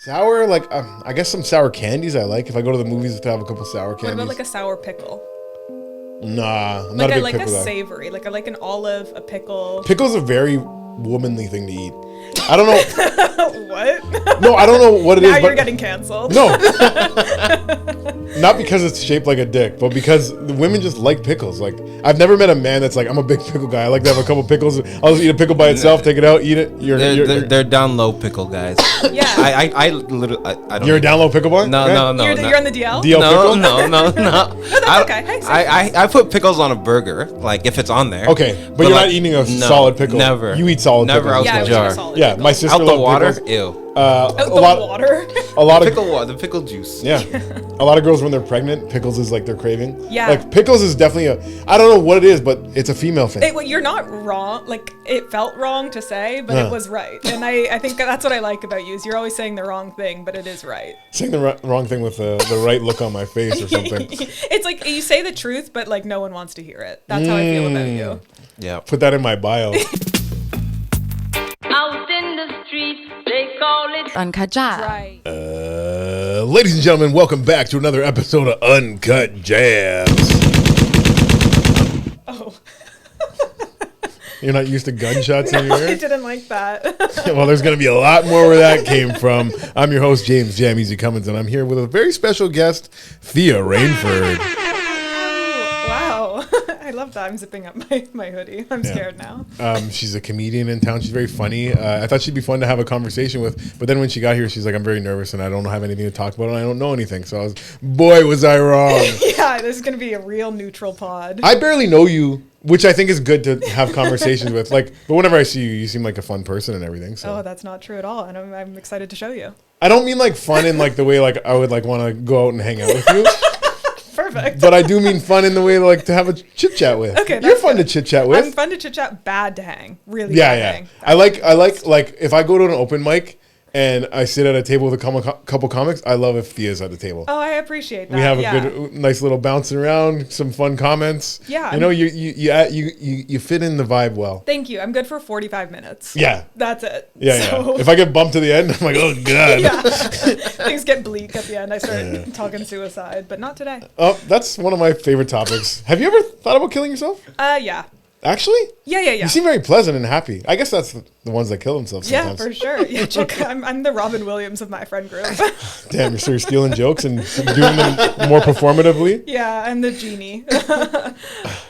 Sour, like, I guess some sour candies I like. If I go to the movies to have a couple sour candies. What about like a sour pickle? Nah, I'm like not a big like pickle a guy. savory, like I like an olive, a pickle. Pickle's a very womanly thing to eat. I don't know. What? No, I don't know what it now is. you're But getting canceled. no, not because it's shaped like a dick, but because the women just like pickles. Like, I've never met a man that's like, I'm a big pickle guy. I like to have a couple pickles. I'll just eat a pickle by itself, take it out, eat it. They're down low pickle guys. Yeah. I literally I don't. You're a down low pickle boy? No, Okay. no. You're on the DL? DL pickle? No. That's okay. Hey, I put pickles on a burger, like if it's on there. Okay, but you're not eating a solid pickle. Never. You eat solid Never pickles. out yeah, the I was jar. a solid Yeah, pickle. my sister Out the loved water? pickles. Ew. Out the water. A lot of Pickle water, the pickle juice. Yeah. A lot of girls when they're pregnant, pickles is like their craving. Yeah. Like pickles is definitely I don't know what it is, but it's a female thing. Well, you're not wrong. Like, it felt wrong to say, but it was right. And I think that's what I like about you, is you're always saying the wrong thing, but it is right. Saying the wrong thing with the right look on my face or something. It's like you say the truth, but like no one wants to hear it. That's how I feel about you. Yeah. Put that in my bio. Out in the street, they call it Uncut Jams. Right. Ladies and gentlemen, welcome back to another episode of Uncut Jams. Oh. You're not used to gunshots in No, your I ear? didn't like that. Well, there's going to be a lot more where that came from. I'm your host, Jameasy Cummins, and I'm here with a very special guest, Thea Rainford. Wow. I love that. I'm zipping up my hoodie. I'm scared now. She's a comedian in town. She's very funny. I thought she'd be fun to have a conversation with, but then when she got here, she's like, I'm very nervous and I don't have anything to talk about and I don't know anything. So was I wrong. Yeah, this is going to be a real neutral pod. I barely know you, which I think is good to have conversations with. Like, but whenever I see you, you seem like a fun person and everything. So Oh, that's not true at all. And I'm excited to show you. I don't mean like fun in like the way like I would like want to go out and hang out with you. Perfect. But I do mean fun in the way like to have a chit chat with. Okay, You're that's fun good. to chit chat with. I'm fun to chit chat, bad to hang. Really Yeah, bad yeah. to hang. I like if I go to an open mic and I sit at a table with a couple comics, I love if Thea's at the table. Oh, I appreciate that. We have yeah. a good, nice little bouncing around, some fun comments. Yeah. You know, you fit in the vibe well. Thank you. I'm good for 45 minutes. Yeah. That's it. Yeah, So, yeah. If I get bumped to the end, I'm like, oh god. yeah. Things get bleak at the end. I start talking suicide, but not today. Oh, that's one of my favorite topics. Have you ever thought about killing yourself? Yeah. Actually? Yeah. You seem very pleasant and happy. I guess that's the ones that kill themselves Yeah, sometimes. for sure. Yeah, I'm the Robin Williams of my friend group. Damn, you're stealing jokes and doing them more performatively? Yeah, I'm the genie.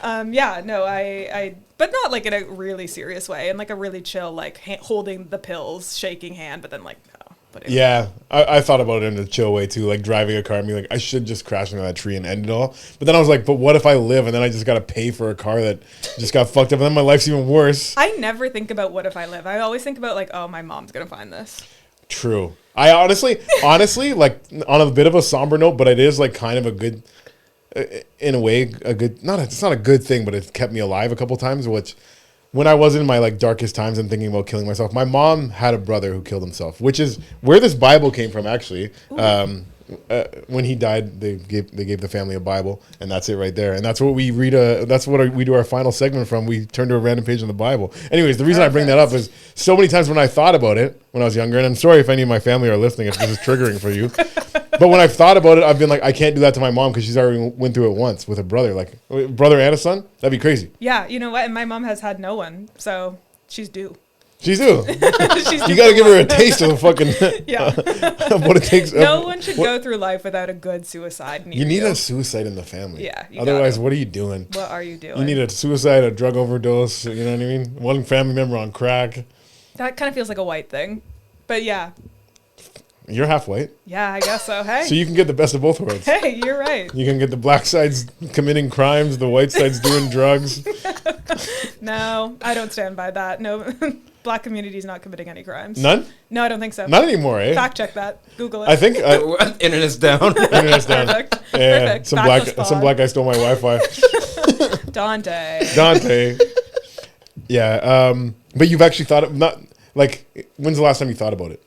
I but not like in a really serious way, in like a really chill, like holding the pills, shaking hand, but then like, no. But anyway. Yeah, I thought about it in a chill way too, like driving a car and being like, I should just crash into that tree and end it all. But then I was like, but what if I live and then I just got to pay for a car that just got fucked up and then my life's even worse? I never think about what if I live. I always think about like, oh, my mom's gonna find this. True. I honestly, like on a bit of a somber note, but it is like kind of a good, in a way, a good, it's not a good thing, but it kept me alive a couple times, which when I was in my like darkest times and thinking about killing myself, my mom had a brother who killed himself, which is where this Bible came from actually. When he died, they gave the family a Bible, and that's it right there. And that's what we read. That's what we do our final segment from. We turn to a random page in the Bible. Anyways, the reason I bring that up is so many times when I thought about it when I was younger, and I'm sorry if any of my family are listening if this is triggering for you, but when I've thought about it, I've been like, I can't do that to my mom because she's already went through it once with a brother, like a brother and a son. That'd be crazy. Yeah, you know what? And my mom has had no one, so she's due. She's due. She's You got to give her a taste of the fucking Yeah. of what it takes. No one should go through life without a good suicide. You need a suicide in the family. Yeah, you Otherwise, gotta. what are you doing? What are you doing? You need a suicide, a drug overdose. You know what I mean? One family member on crack. That kind of feels like a white thing, but yeah, You're half white, I guess so. Hey, so you can get the best of both worlds. hey, you're right. You can get the black side's committing crimes, the white side's doing drugs. No, I don't stand by that. No, black community is not committing any crimes. None? No, I don't think so. Not anymore, eh? Fact check that. Google it. I think Internet's down. internet's down. Perfect. Yeah, Perfect. some Backless black pod. guy stole my Wi-Fi. Dante. Yeah, but you've actually thought of not like when's the last time you thought about it?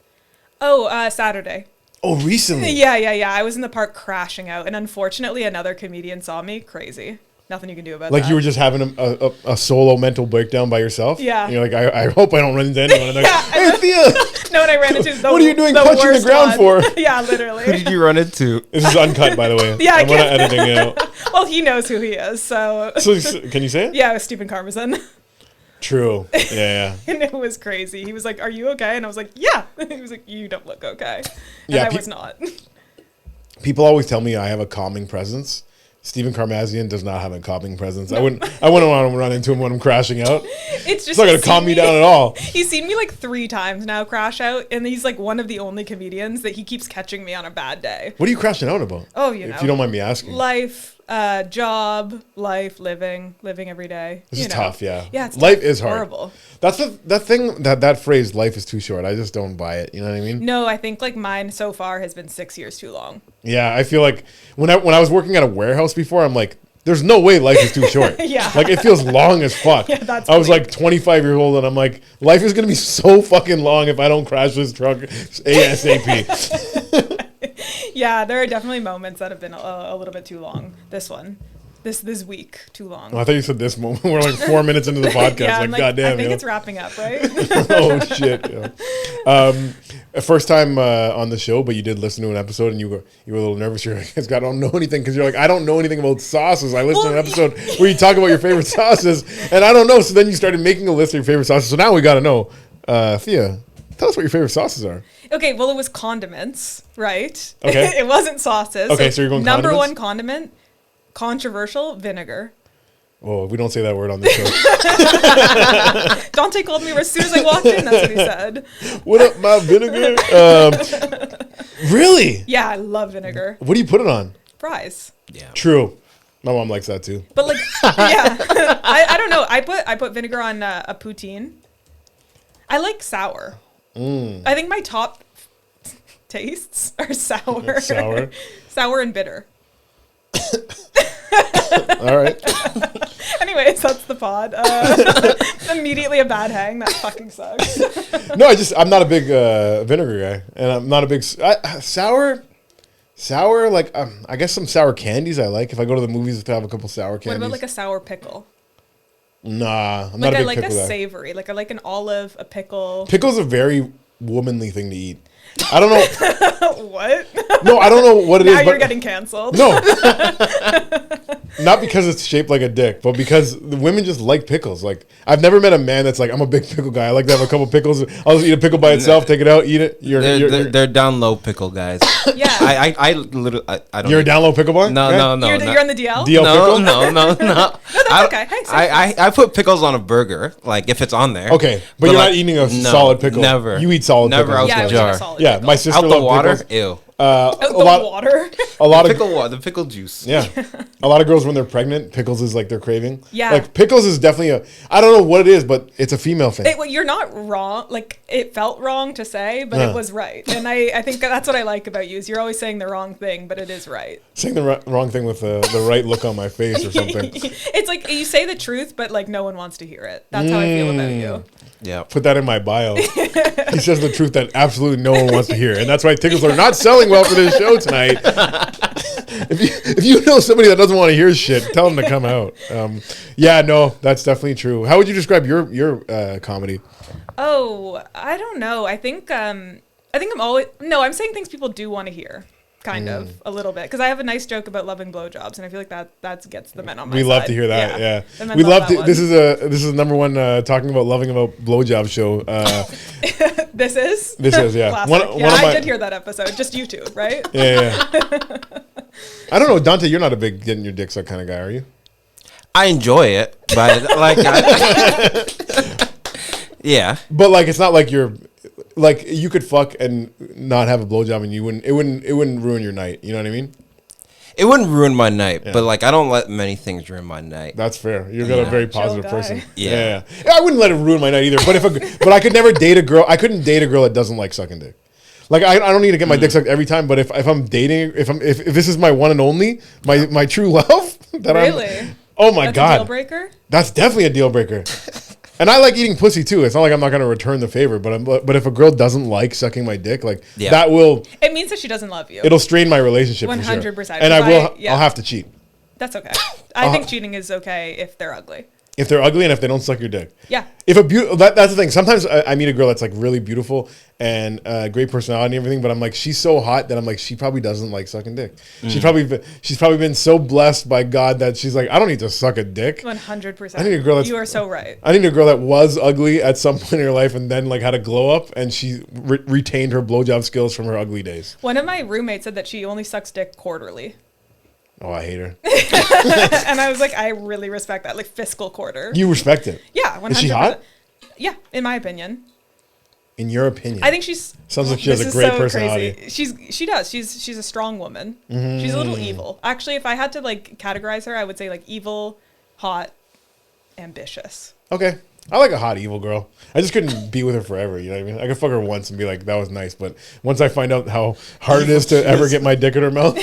Oh, Saturday. Oh, recently. Yeah. I was in the park crashing out, and unfortunately, another comedian saw me. Crazy. Nothing you can do about that. Like you were just having a solo mental breakdown by yourself? Yeah. And you're like, I hope I don't run into anyone. And they're like, Yeah, hey, Thea. No, and I ran into the What are you doing touching the worst ground one. for? Yeah, Who literally. did you run into? This is uncut, by the way. Yeah, I'm not editing it out. Well, he knows who he is, so. So, can you say it? Yeah, it was Stephen Carmazin. True. Yeah. And it was crazy. He was like, "Are you okay?" And I was like, "Yeah." He was like, "You don't look okay." And Yeah, I was not. People always tell me I have a calming presence. Stephen Carmazin does not have a calming presence. I wouldn't want to run into him when I'm crashing out. It's not going to calm me down at all. He's seen me like 3 times now crash out, and he's like one of the only comedians that he keeps catching me on a bad day. What are you crashing out about? Oh, you know. If you don't mind me asking. Life, job, life, living every day. This is tough, yeah. Yeah, it's life tough. is hard. Horrible. That's that phrase, life is too short. I just don't buy it. You know what I mean? No, I think like mine so far has been 6 years too long. Yeah, I feel like when I was working at a warehouse before, I'm like, there's no way life is too short. Yeah. Like it feels long as fuck. Yeah, that's I was bleak. like 25 years old and I'm like, life is gonna be so fucking long if I don't crash this truck ASAP. Yeah, there are definitely moments that have been a little bit too long. This one. This week, too long. Oh, I thought you said this moment. We're like 4 minutes into the podcast. Yeah, like, I'm goddamn. I think you it's wrapping up, right? Oh shit. Yeah. First time on the show, but you did listen to an episode and you were a little nervous. You're like, I don't know anything because you're like, I don't know anything about sauces. I listened to an episode where you talk about your favorite sauces and I don't know. So then you started making a list of your favorite sauces. So now we got to know, Thea, tell us what your favorite sauces are. Okay, well, it was condiments, right? Okay. It wasn't sauces. Okay, so you're going number condiments? 1 condiment, controversial, vinegar. Oh, we don't say that word on the show. Dante called me as soon as I walked in. That's what he said. What up, my vinegar? Really? Yeah, I love vinegar. What do you put it on? Fries. Yeah. True. My mom likes that too. But like, yeah, I don't know. I put vinegar on a poutine. I like sour. I think my top tastes are sour. Sour? Sour and bitter. All right. Anyways, that's the pod. Immediately a bad hang. That fucking sucks. No, I'm not a big vinegar guy, and I'm not a big sour. Like I guess some sour candies I like. If I go to the movies to have a couple sour candies. What about like a sour pickle? Nah, I'm Like not a I big like pickle a guy. savory. Like I like an olive, a pickle. Pickle's a very womanly thing to eat. I don't know. What? No, I don't know what it is. Now you're But getting canceled. no, not because it's shaped like a dick, but because the women just like pickles. Like I've never met a man that's like, I'm a big pickle guy. I like to have a couple pickles. I'll just eat a pickle by itself, take it out, eat it. They're down low pickle guys. Yeah. I don't. You're a down low pickle boy? No, Okay. no, no. You're on the DL? DL pickle? No. That's okay. Hey, I put pickles on a burger, like if it's on there. Okay, but you're like, not eating a solid pickle. Never. You eat solid Never pickles. out yeah, I the was jar. in a solid Yeah, pickle. my sister Out the loved water. pickles. Ew. Out A the lot, water. a lot of The pickle juice. yeah, a lot of girls when they're pregnant, pickles is like their craving. Yeah. like pickles is definitely I don't know what it is, but it's a female thing. Well, you're not wrong. Like it felt wrong to say, but it was right. And I think that's what I like about you is you're always saying the wrong thing, but it is right. Saying the wrong thing with the right look on my face or something. It's like you say the truth, but like no one wants to hear it. That's how I feel about you. Yeah. Put that in my bio. He says the truth that absolutely no one wants to hear, and that's why tickets are not selling well for this show tonight. If you know somebody that doesn't want to hear shit, tell them to come out. Yeah, no, that's definitely true. How would you describe your comedy? Oh, I don't know. I think I'm saying things people do want to hear. Kind of a little bit because I have a nice joke about loving blowjobs, and I feel like that gets the men on my side. We love to hear that. Yeah, The men we love that to. one. This is number one talking about loving about blowjob show. This is yeah. Classic. One Yeah, of my- I did hear that episode. Just you two, right? Yeah. I don't know, Dante. You're not a big getting your dick sucked kind of guy, are you? I enjoy it, but like, yeah. But like, it's not like you're like you could fuck and not have a blowjob, and it wouldn't ruin your night. You know what I mean? It wouldn't ruin my night, Yeah. but like I don't let many things ruin my night. That's fair. You've got a very Chill positive guy. person. Yeah. Yeah. I wouldn't let it ruin my night either. But I could never date a girl. I couldn't date a girl that doesn't like sucking dick. Like I don't need to get my dick sucked every time. But if I'm dating, if this is my one and only, my true love, that Really? oh my That's god, a deal breaker. that's definitely a deal breaker. And I like eating pussy too. It's not like I'm not going to return the favor, but if a girl doesn't like sucking my dick, like Yeah. that will It means that she doesn't love you. it'll strain my relationship. 100%, for sure. And because I'll have to cheat. That's okay. I think cheating is okay if they're ugly. If they're ugly and if they don't suck your dick. Yeah. If that's the thing. Sometimes I meet a girl that's like really beautiful and great personality and everything, but I'm like, she's so hot that I'm like, she probably doesn't like sucking dick. She's probably been so blessed by God that she's like, I don't need to suck a dick. 100%. I need a girl that's, you are so right. I need a girl that was ugly at some point in her life and then like had a glow up and she retained her blowjob skills from her ugly days. One of my roommates said that she only sucks dick quarterly. Oh, I hate her. And I was like, I really respect that, like fiscal quarter. You respect it. Yeah, 100%. Is she hot? Yeah, in my opinion. In your opinion? I think she's... Sounds like she has a great personality. Crazy. She does. She's a strong woman. She's a little evil. Actually, if I had to like categorize her, I would say like evil, hot, ambitious. Okay. I like a hot evil girl. I just couldn't be with her forever. You know what I mean? I could fuck her once and be like, that was nice. But once I find out how hard it is to ever get my dick in her mouth,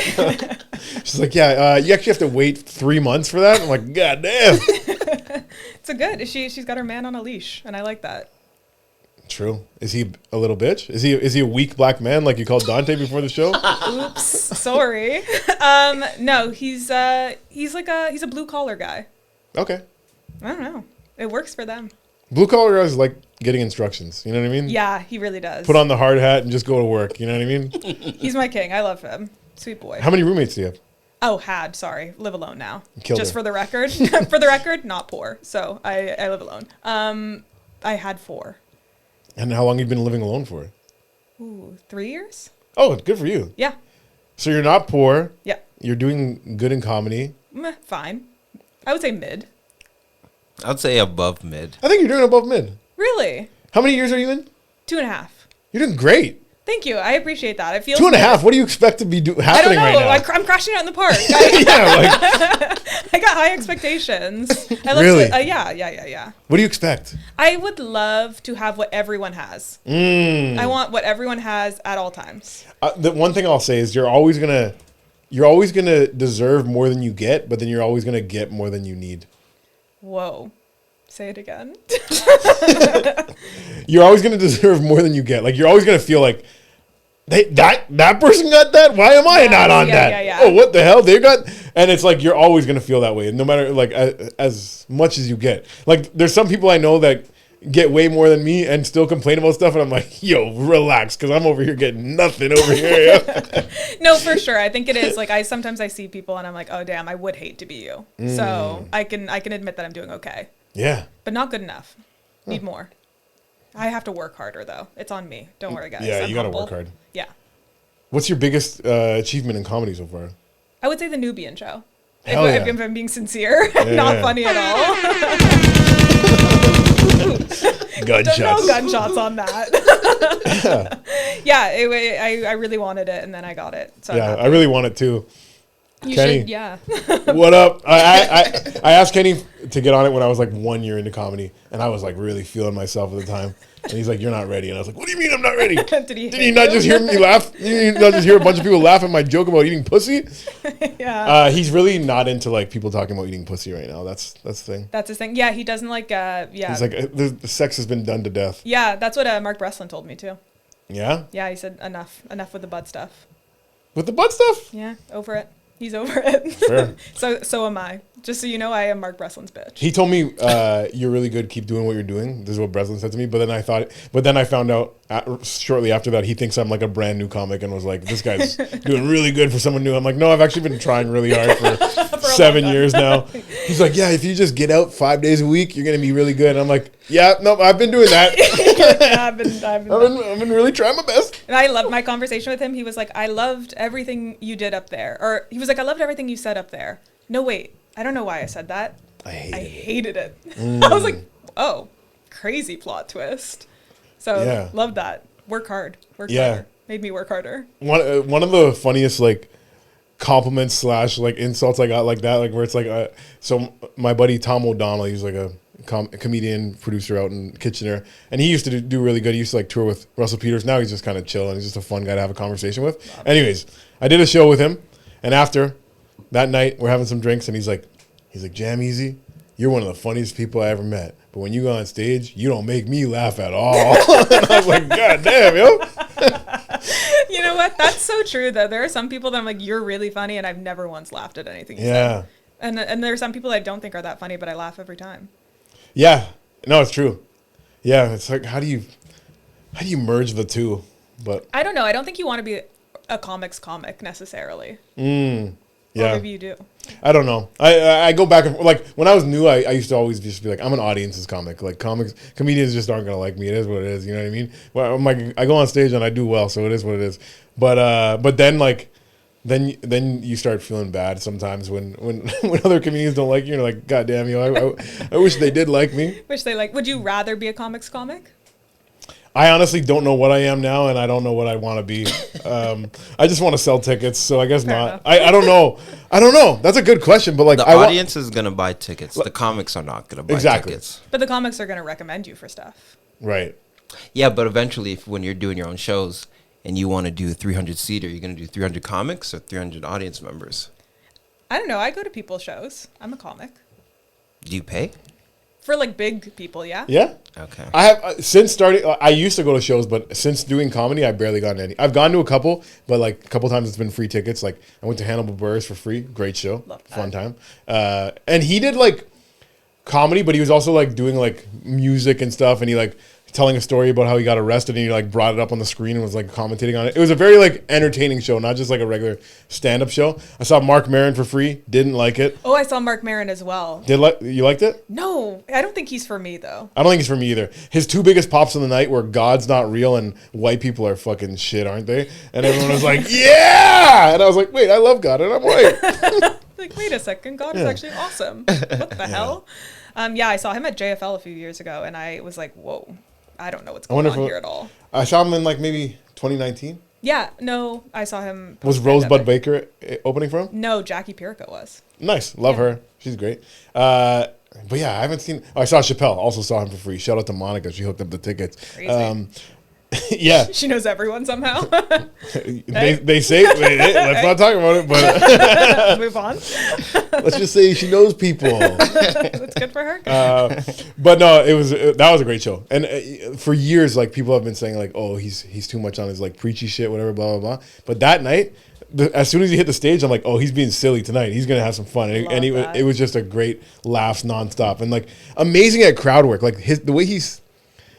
she's like, yeah, you actually have to wait 3 months for that. I'm like, God damn. It's a good. She's got her man on a leash, and I like that. True. Is he a little bitch? Is he a weak black man like you called Dante before the show? Oops, sorry. No, he's a blue collar guy. Okay. I don't know. It works for them. Blue collar guys like getting instructions. You know what I mean? Yeah, he really does. Put on the hard hat and just go to work. You know what I mean? He's my king. I love him. Sweet boy. How many roommates do you have? Oh, sorry. Live alone now. Killed Just her. for the record. For the record, not poor. So I live alone. I had 4. And how long have you been living alone for? Ooh, 3 years? Oh, good for you. Yeah. So you're not poor. Yeah. You're doing good in comedy. Fine. I would say mid. I'd say above mid. I think you're doing above mid. Really? How many years are you in? 2.5. You're doing great. Thank you. I appreciate that. It feels 2.5. What do you expect to be happening I don't know. right now? I'm crashing out in the park. Yeah, like, I got high expectations. I love Really? Yeah. what do you expect? I would love to have what everyone has. I want what everyone has at all times. The one thing I'll say is you're always gonna deserve more than you get, but then you're always gonna get more than you need. Whoa. Say it again. You're always gonna deserve more than you get. Like you're always gonna feel like that person got that. Why am I not on that? Yeah. Oh, what the hell they got? And it's like you're always gonna feel that way, no matter like as much as you get. Like there's some people I know that get way more than me and still complain about stuff, and I'm like, yo, relax, because I'm over here getting nothing over here. No, for sure. I think it is like sometimes I see people and I'm like, oh damn, I would hate to be you. So I can admit that I'm doing okay. Yeah. But not good enough. Need more. I have to work harder though. It's on me. Don't worry, guys. Yeah, I'm you gotta humble. work hard. Yeah. What's your biggest achievement in comedy so far? I would say the Nubian show. Hell yeah. If I'm being sincere, not funny at all. Gunshots. No gunshots on that. Yeah, I really wanted it, and then I got it. So Yeah, I really want it too. you Kenny. should. Yeah. What up? I asked Kenny to get on it when I was like 1 year into comedy, and I was like really feeling myself at the time. And he's like, "You're not ready," and I was like, "What do you mean I'm not ready? Did you not just hear me laugh? Did you not just hear a bunch of people laugh at my joke about eating pussy?" Yeah. He's really not into like people talking about eating pussy right now. That's the thing. That's his thing. Yeah, he doesn't like. Yeah. He's like, the sex has been done to death. Yeah, that's what Mark Breslin told me too. Yeah. Yeah, he said enough with the butt stuff. With the butt stuff. Yeah, over it. He's over it. Fair. So am I. Just so you know, I am Mark Breslin's bitch. He told me, "You're really good. Keep doing what you're doing." This is what Breslin said to me. But then I found out shortly after that he thinks I'm like a brand new comic and was like, "This guy's doing really good for someone new." I'm like, "No, I've actually been trying really hard for 7 years now." He's like, "Yeah, if you just get out 5 days a week, you're gonna be really good." And I'm like, "Yeah, no, I've been doing that. Yeah, I've I've been really trying my best." And I loved my conversation with him. He was like, "I loved everything you did up there," or he was like, "I loved everything you said up there." No, wait. I don't know why I said that. I hated it. I was like, oh, crazy plot twist. So Yeah. love that. Work hard. Work Yeah. harder. Made me work harder. One of the funniest like compliments / like insults I got like that, like where it's like so my buddy Tom O'Donnell, he's like a comedian producer out in Kitchener, and he used to do really good. He used to like tour with Russell Peters. Now he's just kind of chill and he's just a fun guy to have a conversation with. Anyways, I did a show with him, and after that night we're having some drinks, and he's like Jameasy, you're one of the funniest people I ever met, but when you go on stage you don't make me laugh at all. And I was like, God damn, yo. You know what? That's so true though. There are some people that I'm like, you're really funny, and I've never once laughed at anything you said. And there are some people I don't think are that funny, but I laugh every time. Yeah. No, it's true. Yeah, it's like how do you merge the two? But I don't know. I don't think you want to be a comics comic necessarily. yeah, Or maybe you do. I don't know. I go back and like when I was new, I used to always just be like, I'm an audience's comic. Like comedians just aren't gonna like me. It is what it is. You know what I mean? Well, I'm like, I go on stage and I do well, so it is what it is. But then like then you start feeling bad sometimes when other comedians don't like you. You're like, God damn you! I wish they did like me. Would you rather be a comics comic? I honestly don't know what I am now, and I don't know what I want to be. I just want to sell tickets, so I guess Fair not. enough. I don't know. I don't know. That's a good question, but like The audience is gonna buy tickets. The comics are not gonna buy tickets. But the comics are going to recommend you for stuff. Right. Yeah, but eventually, when you're doing your own shows and you want to do a 300 seater, you're gonna do 300 comics or 300 audience members. I don't know. I go to people's shows. I'm a comic. Do you pay? For like big people, yeah? Yeah. Okay. I have since starting. I used to go to shows, but since doing comedy, I barely gotten any. I've gone to a couple, but like a couple times it's been free tickets. Like I went to Hannibal Buress for free. Great show. Love that. Fun time. And he did like comedy, but he was also like doing like music and stuff, and he like telling a story about how he got arrested, and he like brought it up on the screen and was like commentating on it. It was a very like entertaining show, not just like a regular stand-up show. I saw Mark Maron for free. Didn't like it. Oh, I saw Mark Maron as well. You liked it? No, I don't think he's for me though. I don't think it's for me either. His two biggest pops of the night were God's Not Real and White People Are Fucking Shit, Aren't They? And everyone was like, yeah! And I was like, wait, I love God and I'm white. Like, wait a second, God is actually awesome. What the hell? Yeah, I saw him at JFL a few years ago, and I was like, whoa, I don't know what's going on here at all. I saw him in like maybe 2019. Yeah, no, I saw him. Was Rosebud Baker opening for him? No, Jackie Perica was. Nice. Love her. She's great. But yeah, I haven't seen. I saw Chappelle. Also saw him for free. Shout out to Monica. She hooked up the tickets. Crazy. Yeah. She knows everyone somehow. They say, let's not talk about it, but Move on. let's just say she knows people. That's good for her. But no, that was a great show. And for years, like people have been saying like, oh, he's too much on his like preachy shit, whatever, blah, blah, blah. But that night, as soon as he hit the stage, I'm like, oh, he's being silly tonight. He's going to have some fun. And it was just a great laughs nonstop and like amazing at crowd work. Like the way he's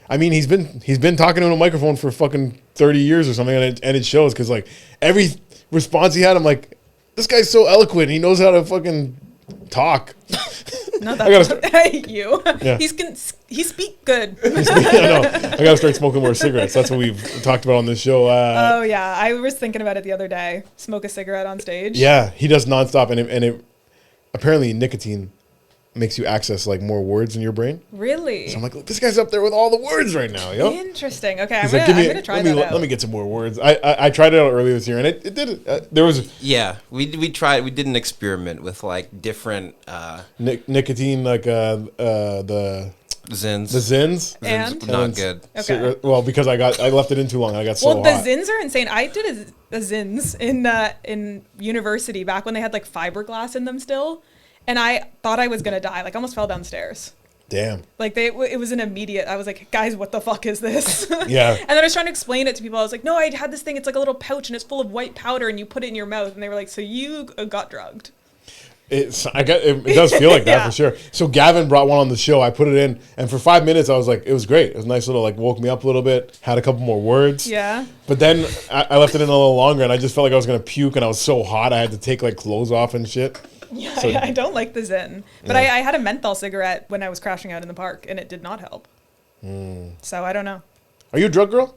been talking to a microphone for fucking 30 years or something, and it shows because like every response he had, I'm like, this guy's so eloquent. He knows how to fucking talk. No, that's you. Yeah. He speak good. I know. I gotta start smoking more cigarettes. That's what we've talked about on this show. Oh yeah, I was thinking about it the other day. Smoke a cigarette on stage. Yeah, he does nonstop, and it apparently nicotine makes you access like more words in your brain. Really? So I'm like, look, this guy's up there with all the words right now, yo. Interesting. Okay, I'm He's like, gonna try that out. Let me get some more words. I tried it out earlier this year, and it did. There was we tried. We did an experiment with like different nicotine, like the Zins. The Zins. And? Not good. Okay. Well, because I left it in too long. I got so Well, the hot. Zins are insane. I did a Zins in university back when they had like fiberglass in them still, and I thought I was gonna die. Like, I almost fell downstairs. Damn. Like it was an immediate. I was like, guys, what the fuck is this? Yeah. And then I was trying to explain it to people. I was like, no, I had this thing. It's like a little pouch and it's full of white powder, and you put it in your mouth. And they were like, so you got drugged. It does feel like that Yeah. for sure. So Gavin brought one on the show. I put it in, and for 5 minutes, I was like, it was great. It was a nice little like woke me up a little bit. Had a couple more words. Yeah. But then I left it in a little longer, and I just felt like I was gonna puke, and I was so hot. I had to take like clothes off and shit. Yeah, So- I don't like the Zen. But I had a menthol cigarette when I was crashing out in the park, and it did not help. So I don't know. Are you a drug girl?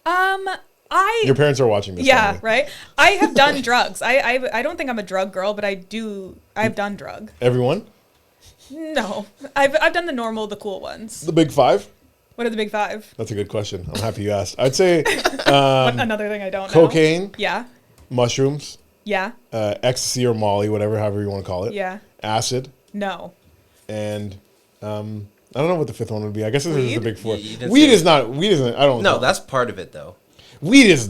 Your I parents are watching this. yeah, by the way. right. I have done drugs. I don't think I'm a drug girl, but I've done drug. Everyone? No, I've done the normal, the cool ones. The big five? What are the big five? That's a good question. I'm happy you asked. I'd say Another thing I don't know. cocaine, Yeah. mushrooms, Yeah. ecstasy or Molly, whatever, however you want to call it. Yeah. Acid, No. and I don't know what the fifth one would be. I guess this is the Weed? big four. You didn't Weed say- isn't. I don't know. No, that's part of it though. Weed is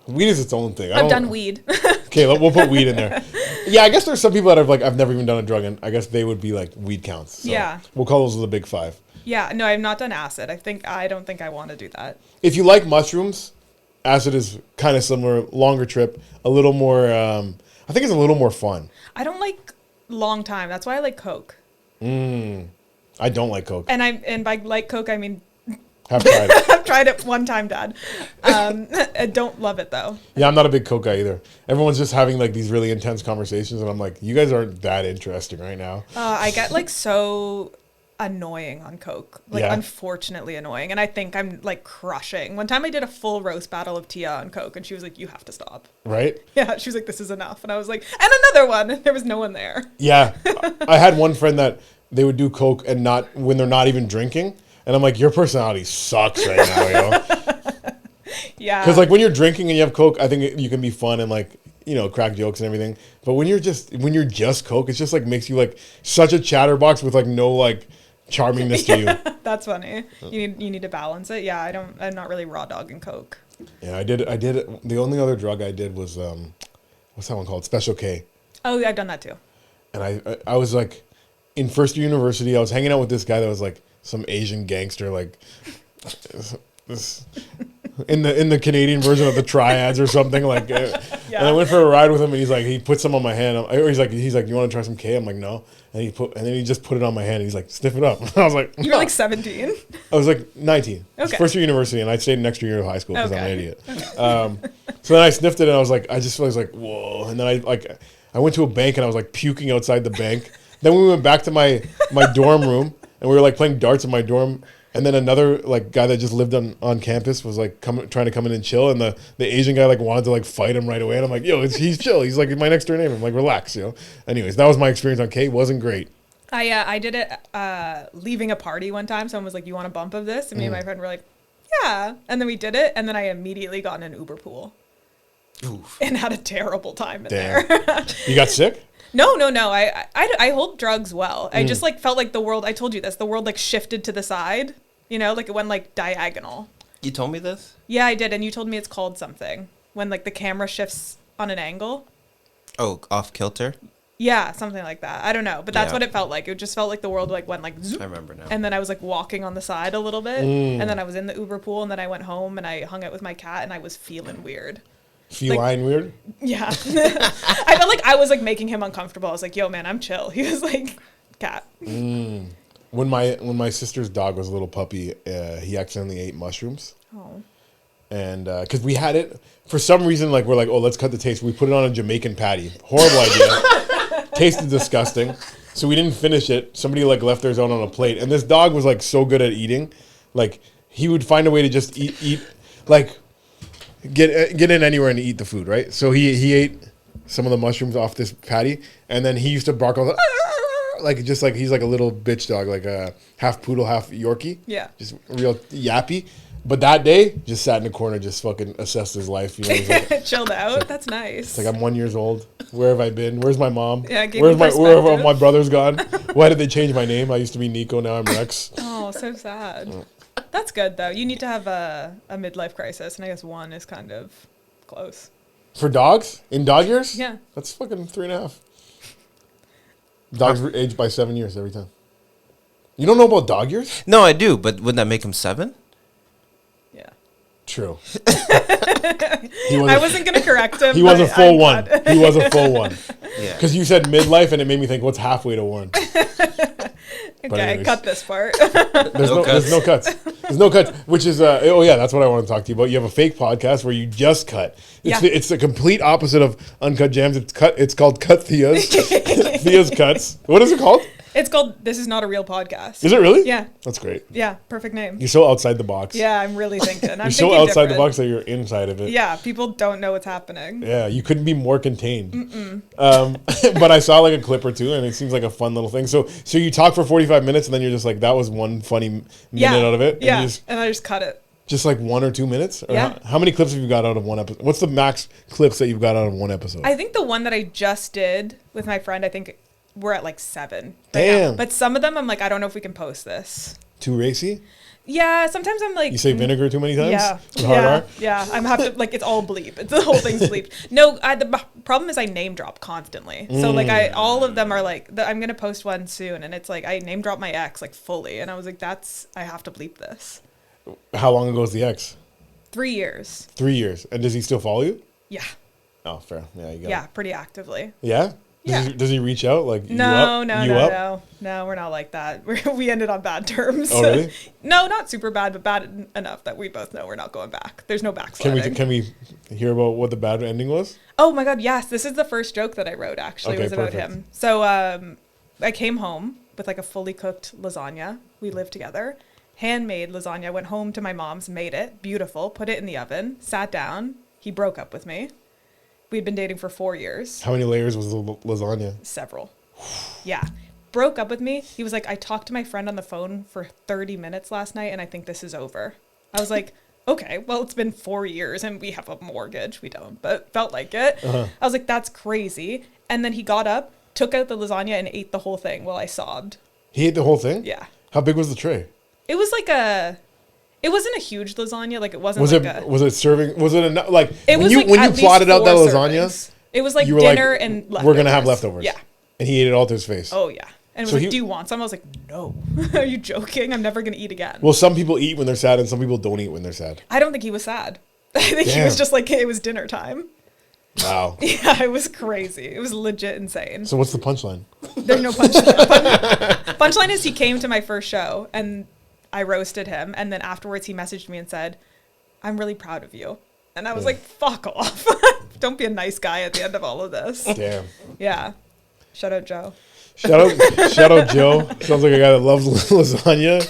its own thing. I've done weed. Okay, we'll put weed in there. Yeah, I guess there's some people that have like I've never even done a drug, and I guess they would be like weed counts. So Yeah. we'll call those the big five. Yeah. No, I've not done acid. I don't think I want to do that. If you like mushrooms, acid is kind of similar, longer trip, a little more. I think it's a little more fun. I don't like long time. That's why I like Coke. I don't like Coke. And by like Coke, I mean Have tried it. I've tried it one time, Dad. I don't love it though. Yeah, I'm not a big Coke guy either. Everyone's just having like these really intense conversations, and I'm like, you guys aren't that interesting right now. I get like so annoying on Coke, like Yeah. unfortunately annoying, and I think I'm like crushing. One time I did a full roast battle of Thea on Coke, and she was like, "You have to stop." Right? Yeah, she was like, "This is enough," and I was like, "And another one." And there was no one there. Yeah. I had one friend that they would do Coke and not when they're not even drinking. And I'm like, your personality sucks right now, yo. Yeah. Because like when you're drinking and you have Coke, I think you can be fun and like, you know, crack jokes and everything. But when you're just Coke, it's just like makes you like such a chatterbox with like no like charmingness to you. That's funny. You need to balance it. Yeah, I'm not really raw dogging Coke. Yeah, I did. The only other drug I did was what's that one called? Special K. Oh, yeah, I've done that too. And I was like in first year university. I was hanging out with this guy that was like some Asian gangster, like this in the Canadian version of the Triads or something like. Yeah. And I went for a ride with him, and he put some on my hand. He's like, you want to try some K? I'm like, no. And then he just put it on my hand. And he's like, sniff it up. I was like, You were like 17. I was like 19. Okay. First year university, and I stayed an extra year of high school because I'm an Okay. idiot. So then I sniffed it, and I was like, I was like, whoa. And then I went to a bank, and I was like puking outside the bank. Then we went back to my dorm room, and we were like playing darts in my dorm. And then another like guy that just lived on campus was like trying to come in and chill, and the Asian guy like wanted to like fight him right away. And I'm like, yo, he's chill. He's like my next door neighbor. I'm like, relax, you know. Anyways, that was my experience on K. Wasn't great. I did it leaving a party one time. Someone was like, "You want a bump of this?" And me and my friend were like, "Yeah." And then we did it, and then I immediately got in an Uber pool. Oof. And had a terrible time in there. You got sick? No. I hold drugs well. I just like felt like the world. I told you this. The world like shifted to the side. You know, like it went like diagonal. You told me this? Yeah, I did, and you told me it's called something when like the camera shifts on an angle. Oh, off kilter? Yeah, something like that. I don't know, but that's Yeah. what it felt like. It just felt like the world like went like zoop, I remember now. and then I was like walking on the side a little bit, and then I was in the Uber pool, and then I went home and I hung out with my cat, and I was feeling weird. Feline weird? Yeah. I felt like I was like making him uncomfortable. I was like, "Yo, man, I'm chill." He was like, "Cat." When my sister's dog was a little puppy, he accidentally ate mushrooms. Oh. And because we had it for some reason, like we're like, oh, let's cut the taste. We put it on a Jamaican patty. Horrible idea. Tasted disgusting. So we didn't finish it. Somebody like left theirs out on a plate, and this dog was like so good at eating, like he would find a way to just eat like get in anywhere and eat the food, right? So he ate some of the mushrooms off this patty, and then he used to bark all the like just like he's like a little bitch dog, like a half poodle, half Yorkie. Yeah. Just real yappy. But that day, just sat in the corner, just fucking assessed his life. You know, he's like, Chilled out. That's nice. it's like I'm 1 year old. Where have I been? Where's my mom? Yeah, give Where me have my perspective. brothers gone? Why did they change my name? I used to be Nico, now I'm Rex. Oh, so sad. That's good though. You need to have a midlife crisis, and I guess one is kind of close. For dogs in dog years? Yeah. That's fucking 3.5. Dogs age by 7 years every time. You don't know about dog years? No, I do, but wouldn't that make him 7? Yeah. True. I wasn't gonna correct him. He was but a full I'm one. glad. He was a full one. Yeah. Because you said midlife, and it made me think, what's halfway to one? Okay, anyways. cut this part. There's no cuts. There's no cuts. Which is oh yeah, that's what I want to talk to you about. You have a fake podcast where you just cut. Yeah. It's the complete opposite of Uncut Jams. It's called Cut Thea's. Thea's Cuts. What is it called? It's called This Is Not a Real Podcast. Is it really? Yeah. That's great. Yeah, perfect name. You're so outside the box. Yeah, I'm really thinking. You're so outside the box that you're inside of it. Yeah, people don't know what's happening. Yeah, you couldn't be more contained. But I saw like a clip or two, and it seems like a fun little thing. So you talk for 45 minutes, and then you're just like, that was one funny minute out of it. Yeah, And and I just cut it. just like 1 or 2 minutes? Or Yeah. how many clips have you got out of one episode? What's the max clips that you've got out of one episode? I think the one that I just did with my friend, I think we're at like 7. right now. Damn. But some of them, I'm like, I don't know if we can post this. Too racy? Yeah, sometimes I'm like, You say vinegar too many times? yeah, With hard yeah, R? yeah. I'm have to like it's all bleep. It's the whole thing's bleep. No, the problem is I name drop constantly. So like all of them are like I'm gonna post one soon, and it's like I name drop my ex like fully, and I was like, I have to bleep this. How long ago is the ex? 3 years. 3 years. And does he still follow you? Yeah, Oh, fair. Yeah, you got yeah, it. pretty actively. Yeah? Yeah. Does he reach out like No, you up? no, we're not like that. We ended on bad terms. Oh, really? No, not super bad, but bad enough that we both know we're not going back. There's no backsliding. Can we hear about what the bad ending was? Oh my God, yes. This is the first joke that I wrote, actually. Okay, was about perfect. him. So I came home with like a fully cooked lasagna. We lived together. Handmade lasagna. Went home to my mom's, made it. Beautiful. Put it in the oven. Sat down. He broke up with me. We'd been dating for 4 years. How many layers was the lasagna? Several. Yeah. Broke up with me. He was like, I talked to my friend on the phone for 30 minutes last night and I think this is over. I was like, okay, well, it's been 4 years and we have a mortgage. We don't, but felt like it. I was like, that's crazy. And then he got up, took out the lasagna and ate the whole thing while I sobbed. He ate the whole thing? Yeah. How big was the tray? It was like it wasn't a huge lasagna. Like it wasn't Was like was it serving? Was it enough? Like it was when you plotted out that lasagna, it was like you were dinner like, and leftovers. we're gonna have leftovers. Yeah. And he ate it all to his face. Oh yeah. And it was So like, he- do you want some? I was like, no. Are you joking? I'm never gonna eat again. Well, some people eat when they're sad, and some people don't eat when they're sad. I don't think he was sad. I think he Damn. was just like, it was dinner time. Wow. Yeah, it was crazy. It was legit insane. So what's the punchline? There's no punchline. Punchline is he came to my first show and I roasted him. And then afterwards he messaged me and said, I'm really proud of you. And I was like, fuck off. Don't be a nice guy at the end of all of this. Damn. Yeah. Shout out Joe. Shout out Joe. Sounds like a guy that loves lasagna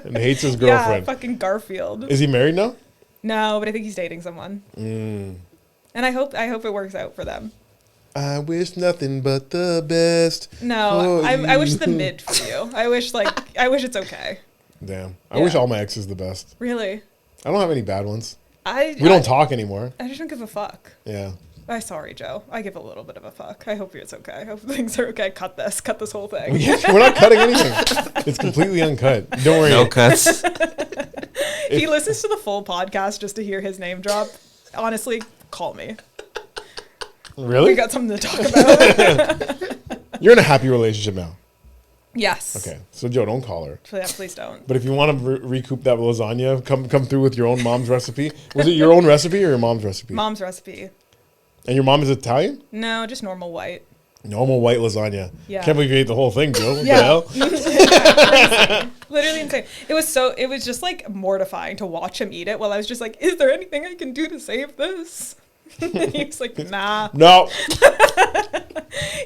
and hates his Yeah, girlfriend. fucking Garfield. Is he married now? No, but I think he's dating someone. And I hope it works out for them. I wish nothing but the best. No, for I wish you. the mid for you. I wish it's okay. Damn. I Yeah. wish all my exes the best. Really. I don't have any bad ones. We We don't talk anymore. I just don't give a fuck. Yeah. I'm sorry, Joe. I give a little bit of a fuck. I hope it's okay. I hope things are okay. Cut this whole thing. We're not cutting anything. It's completely uncut. Don't worry. No cuts. He listens to the full podcast just to hear his name drop. Honestly, call me. Really? We got something to talk about. You're in a happy relationship now. Yes. Okay. So Joe, don't call her. Yeah, please don't. But if you want to recoup that lasagna, come through with your own mom's recipe. Was it your own recipe or your mom's recipe? Mom's recipe. And your mom is Italian? No, just normal white. Normal white lasagna. Yeah. Can't believe you ate the whole thing, Joe. What Yeah. the hell? Literally insane. It was just like mortifying to watch him eat it while I was just like, is there anything I can do to save this? And he was like, nah. No.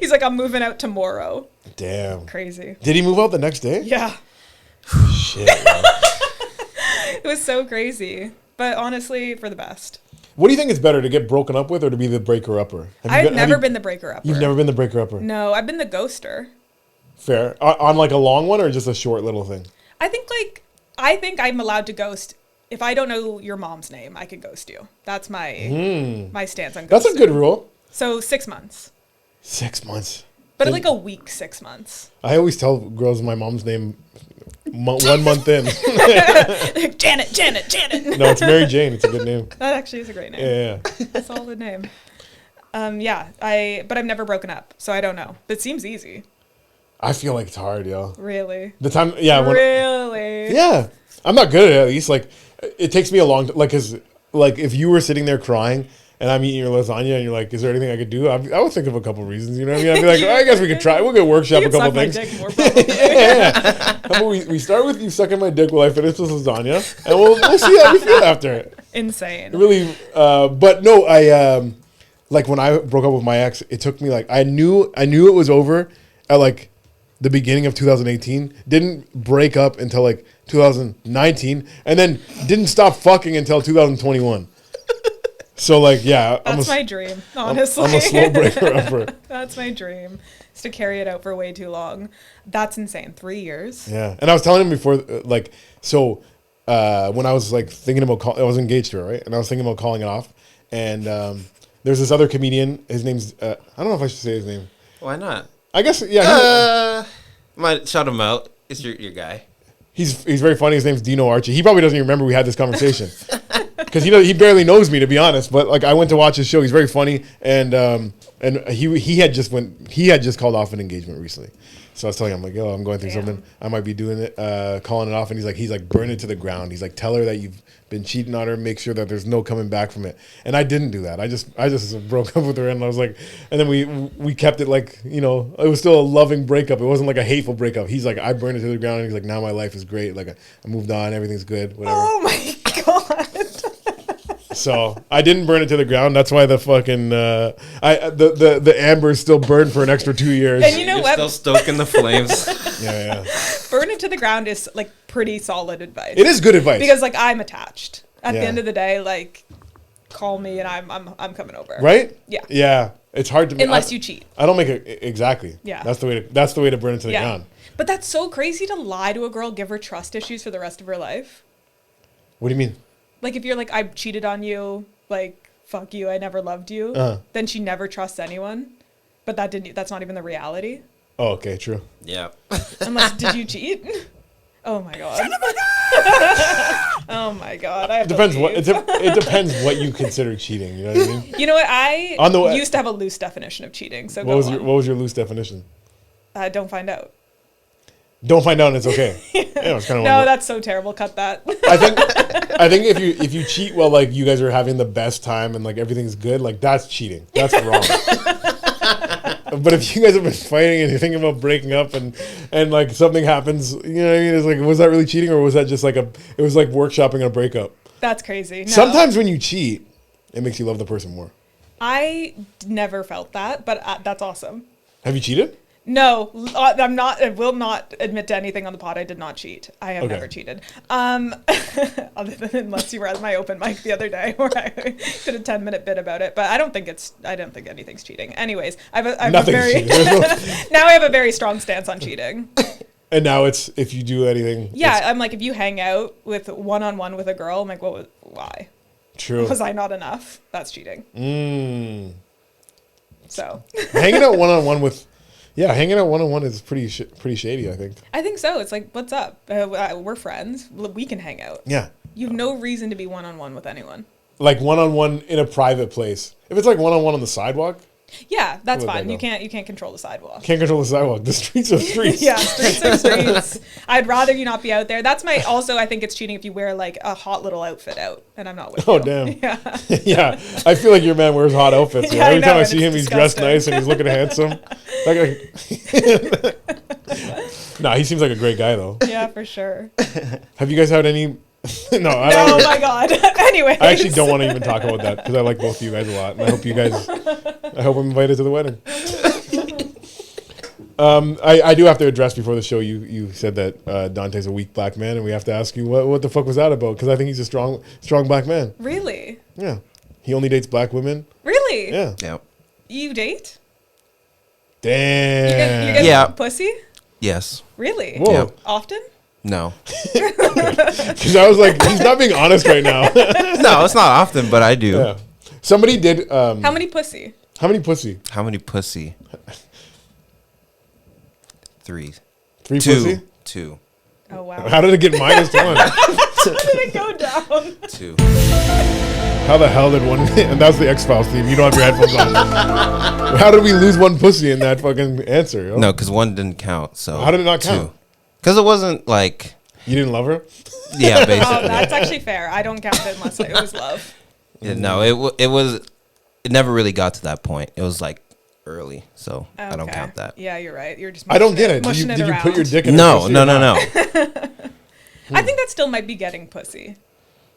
He's like, I'm moving out tomorrow. Damn. Crazy. Did he move out the next day? Yeah. Shit, man. It was so crazy. But honestly, for the best. What do you think is better, to get broken up with or to be the breaker-upper? I've never been the breaker-upper. You've never been the breaker-upper? No, I've been the ghoster. Fair. On like a long one or just a short little thing? I think I'm allowed to ghost. If I don't know your mom's name, I can ghost you. That's my my stance on ghosting. That's a good rule. So 6 months. 6 months. But like a week, 6 months. I always tell girls my mom's name 1 month in. Janet. No, it's Mary Jane. It's a good name. That actually is a great name. Yeah. Solid name. But I've never broken up, so I don't know. It seems easy. I feel like it's hard, yo. Really? The time, yeah. Really? Yeah. I'm not good at it, at least. Like, it takes me a long time. Like, cause, like, if you were sitting there crying and I'm eating your lasagna and you're like, is there anything I could do? I would think of a couple reasons, you know what I mean? I'd be like, oh, I guess we could try. We'll get workshop You a can couple suck things. my dick more, probably. Yeah. How about we start with you sucking my dick while I finish this lasagna, and we'll see how we feel after it. Insane. Really, but no, I like when I broke up with my ex, it took me like I knew it was over at like the beginning of 2018. Didn't break up until like 2019, and then didn't stop fucking until 2021. So like, yeah, That's my dream, honestly. I'm a slow breaker upper. That's my dream, is to carry it out for way too long. That's insane. 3 years. Yeah, and I was telling him before, like, so when I was like thinking about, I was engaged to her, right? And I was thinking about calling it off, and there's this other comedian. His name's I don't know if I should say his name. Why not? I guess yeah. Might shout him out. It's your guy. He's very funny. His name's Dino Archie. He probably doesn't even remember we had this conversation because he barely knows me, to be honest. But like I went to watch his show. He's very funny, and he had just called off an engagement recently. So I was telling him, like, yo, I'm going through something. I might be doing it, calling it off. And he's like, burn it to the ground. He's like, tell her that you've been cheating on her. Make sure that there's no coming back from it. And I didn't do that. I just broke up with her. And I was like, and then we kept it like, you know, it was still a loving breakup. It wasn't like a hateful breakup. He's like, I burned it to the ground. And he's like, now my life is great. Like, I moved on. Everything's good. Whatever. Oh my God. So I didn't burn it to the ground. That's why the fucking the amber is still burned for an extra 2 years. And you know You're what? still stoking the flames. Yeah. Burn it to the ground is like pretty solid advice. It is good advice because like I'm attached. At the Yeah. end of the day, like call me and I'm coming over. right? Yeah. Yeah. It's hard to Unless you cheat. I don't make it exactly. Yeah. That's the way to burn it to the ground. But that's so crazy to lie to a girl, give her trust issues for the rest of her life. What do you mean? Like if you're like, I cheated on you, like fuck you, I never loved you, then she never trusts anyone. But that's not even the reality. Oh, okay, true. Yeah. Unless did you cheat? Oh my God. Oh my God. I have Depends to what leave. it depends what you consider cheating. You know what I mean? You know what? I On the- used to have a loose definition of cheating. So What was your loose definition? don't find out. Don't find out and it's okay. Yeah, it's kind of No, that's so terrible. Cut that. I think if you cheat while like you guys are having the best time and like everything's good, like that's cheating. That's wrong. But if you guys have been fighting and you're thinking about breaking up and like something happens, you know what I mean? It's like, was that really cheating or was that just like it was like workshopping a breakup? That's crazy. No. Sometimes when you cheat, it makes you love the person more. I never felt that, but that's awesome. Have you cheated? No, I'm not. I will not admit to anything on the pod. I did not cheat. I have Okay. never cheated. Other than unless you were at my open mic the other day where I did a 10-minute bit about it. But I don't think anything's cheating. Anyways, I have a Nothing's very cheating. now I have a very strong stance on cheating. And now it's if you do anything. Yeah, it's I'm like, if you hang out with one-on-one with a girl, I'm like, why? true. Was I not enough? That's cheating. So Hanging out one-on-one with. Yeah, hanging out one-on-one is pretty shady, I think. I think so. It's like, what's up? We're friends. We can hang out. Yeah. You have no reason to be one-on-one with anyone. Like one-on-one in a private place. If it's like one-on-one on the sidewalk, Yeah, that's What would fine. they You know? can't control the sidewalk. can't control the sidewalk. The streets are streets. Yeah, streets are streets. I'd rather you not be out there. That's also, I think it's cheating if you wear like a hot little outfit out and I'm not with you. Oh, damn. Yeah. Yeah. I feel like your man wears hot outfits. Yeah, I Every know, time I and see it's him, he's dressed disgusting. nice and he's looking handsome. Nah, he seems like a great guy, though. Yeah, for sure. Have you guys had any... No, I Oh don't. my God. Anyways. I actually don't want to even talk about that because I like both of you guys a lot. And I hope I'm invited to the wedding. I do have to address before the show, you said that Dante's a weak black man, and we have to ask you, what the fuck was that about? Because I think he's a strong black man. Really? Yeah. He only dates black women. Really? Yeah. Yeah. You date? Damn. You get Yeah. pussy? Yes. Really? Whoa. Yeah. Often? No. Because I was like, he's not being honest right now. No, it's not often, but I do. Yeah. Somebody did. How many pussy? How many pussy? How many pussy? 3. 3 2. pussy? 2. Oh, wow. How did it get -1? How did it go down? 2. How the hell did one? And that was the X-Files theme. You don't have your headphones on. How did we lose one pussy in that fucking answer? Yo? No, because 1 didn't count. So How did it not count? 2. Because it wasn't like, You didn't love her? yeah, Oh, basically. that's actually fair. I don't count it unless it was love. Yeah, no, it never really got to that point. It was like early, so I don't Okay. count that. Yeah, you're right. You're just. I don't get it. mushing Did you around. put your dick in No, her pussy no, or no, not? no. I think that still might be getting pussy.